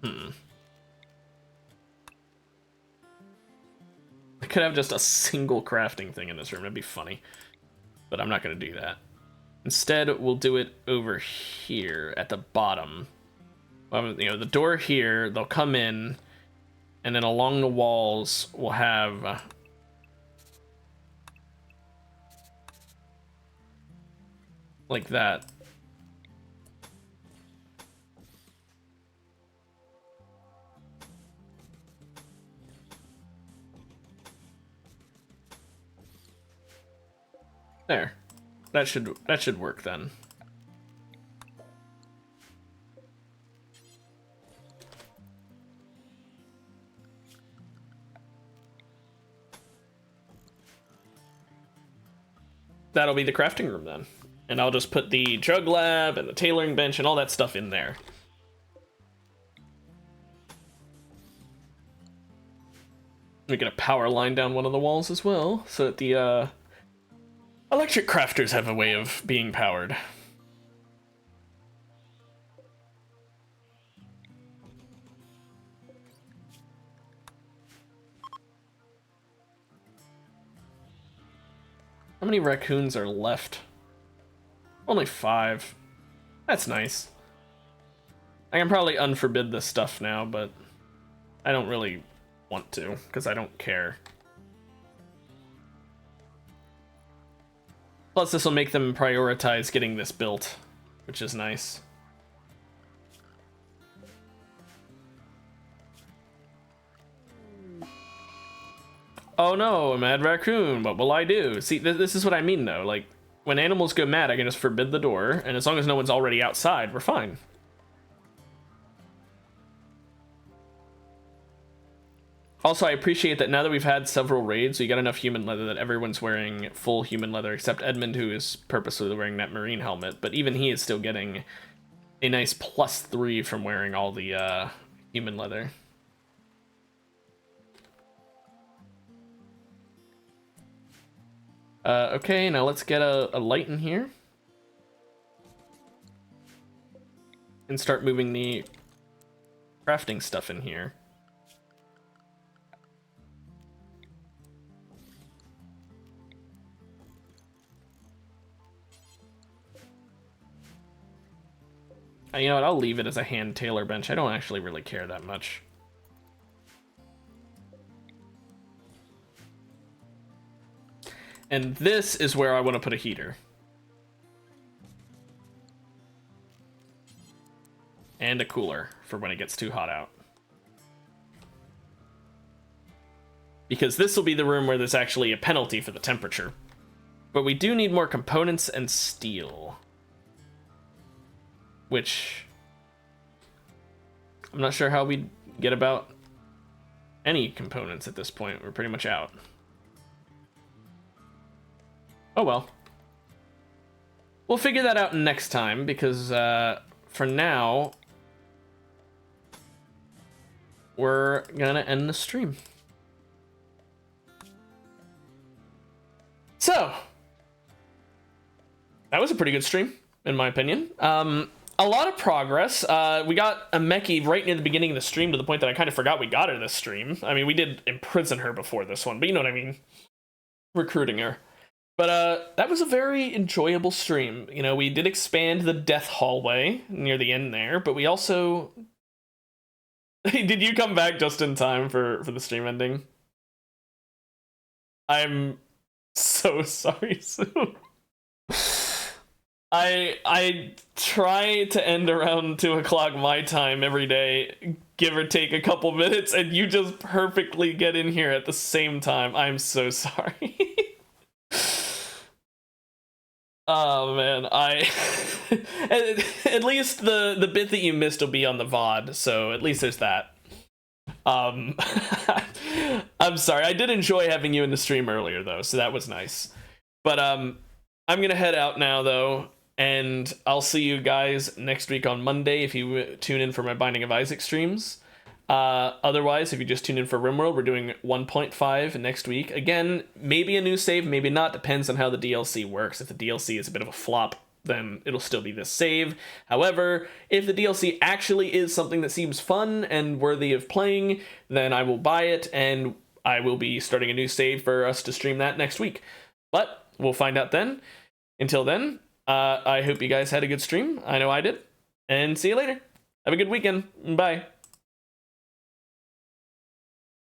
I could have just a single crafting thing in this room. That'd be funny. But I'm not going to do that. Instead, we'll do it over here at the bottom. You know, the door here, they'll come in, and then along the walls, we'll have... like that. There. That should work then. That'll be the crafting room then. And I'll just put the drug lab and the tailoring bench and all that stuff in there. We get a power line down one of the walls as well, so that the Electric crafters have a way of being powered. How many raccoons are left? Only 5. That's nice. I can probably unforbid this stuff now, but I don't really want to, because I don't care. Plus, this will make them prioritize getting this built, which is nice. Oh no, a mad raccoon, what will I do? See, this is what I mean, though. Like, when animals go mad, I can just forbid the door, and as long as no one's already outside, we're fine. Also, I appreciate that now that we've had several raids, we got enough human leather that everyone's wearing full human leather, except Edmund, who is purposely wearing that marine helmet, but even he is still getting a nice +3 from wearing all the human leather. Okay, now let's get a light in here. And start moving the crafting stuff in here. You know what, I'll leave it as a hand tailor bench. I don't actually really care that much. And this is where I want to put a heater. And a cooler for when it gets too hot out. Because this will be the room where there's actually a penalty for the temperature. But we do need more components and steel. Which I'm not sure how we get about any components at this point. We're pretty much out. Oh well. We'll figure that out next time, because for now, we're gonna end the stream. So, that was a pretty good stream, in my opinion. A lot of progress. We got a Meki right near the beginning of the stream, to the point that I kind of forgot we got her this stream. I mean, we did imprison her before this one, but you know what I mean. Recruiting her. But that was a very enjoyable stream. You know, we did expand the death hallway near the end there, but we also... Did you come back just in time for the stream ending? I'm so sorry, Sue. I try to end around 2 o'clock my time every day, give or take a couple minutes, and you just perfectly get in here at the same time. I'm so sorry. Oh man, at least the bit that you missed will be on the VOD, so at least there's that. I'm sorry, I did enjoy having you in the stream earlier though, so that was nice. But I'm gonna head out now though, and I'll see you guys next week on Monday if you tune in for my Binding of Isaac streams. Otherwise, if you just tune in for Rimworld, we're doing 1.5 next week. Again, maybe a new save, maybe not, depends on how the DLC works. If the DLC is a bit of a flop, then it'll still be this save. However, if the DLC actually is something that seems fun and worthy of playing, then I will buy it, and I will be starting a new save for us to stream that next week. But we'll find out then. Until then, I hope you guys had a good stream. I know I did. And see you later. Have a good weekend. Bye.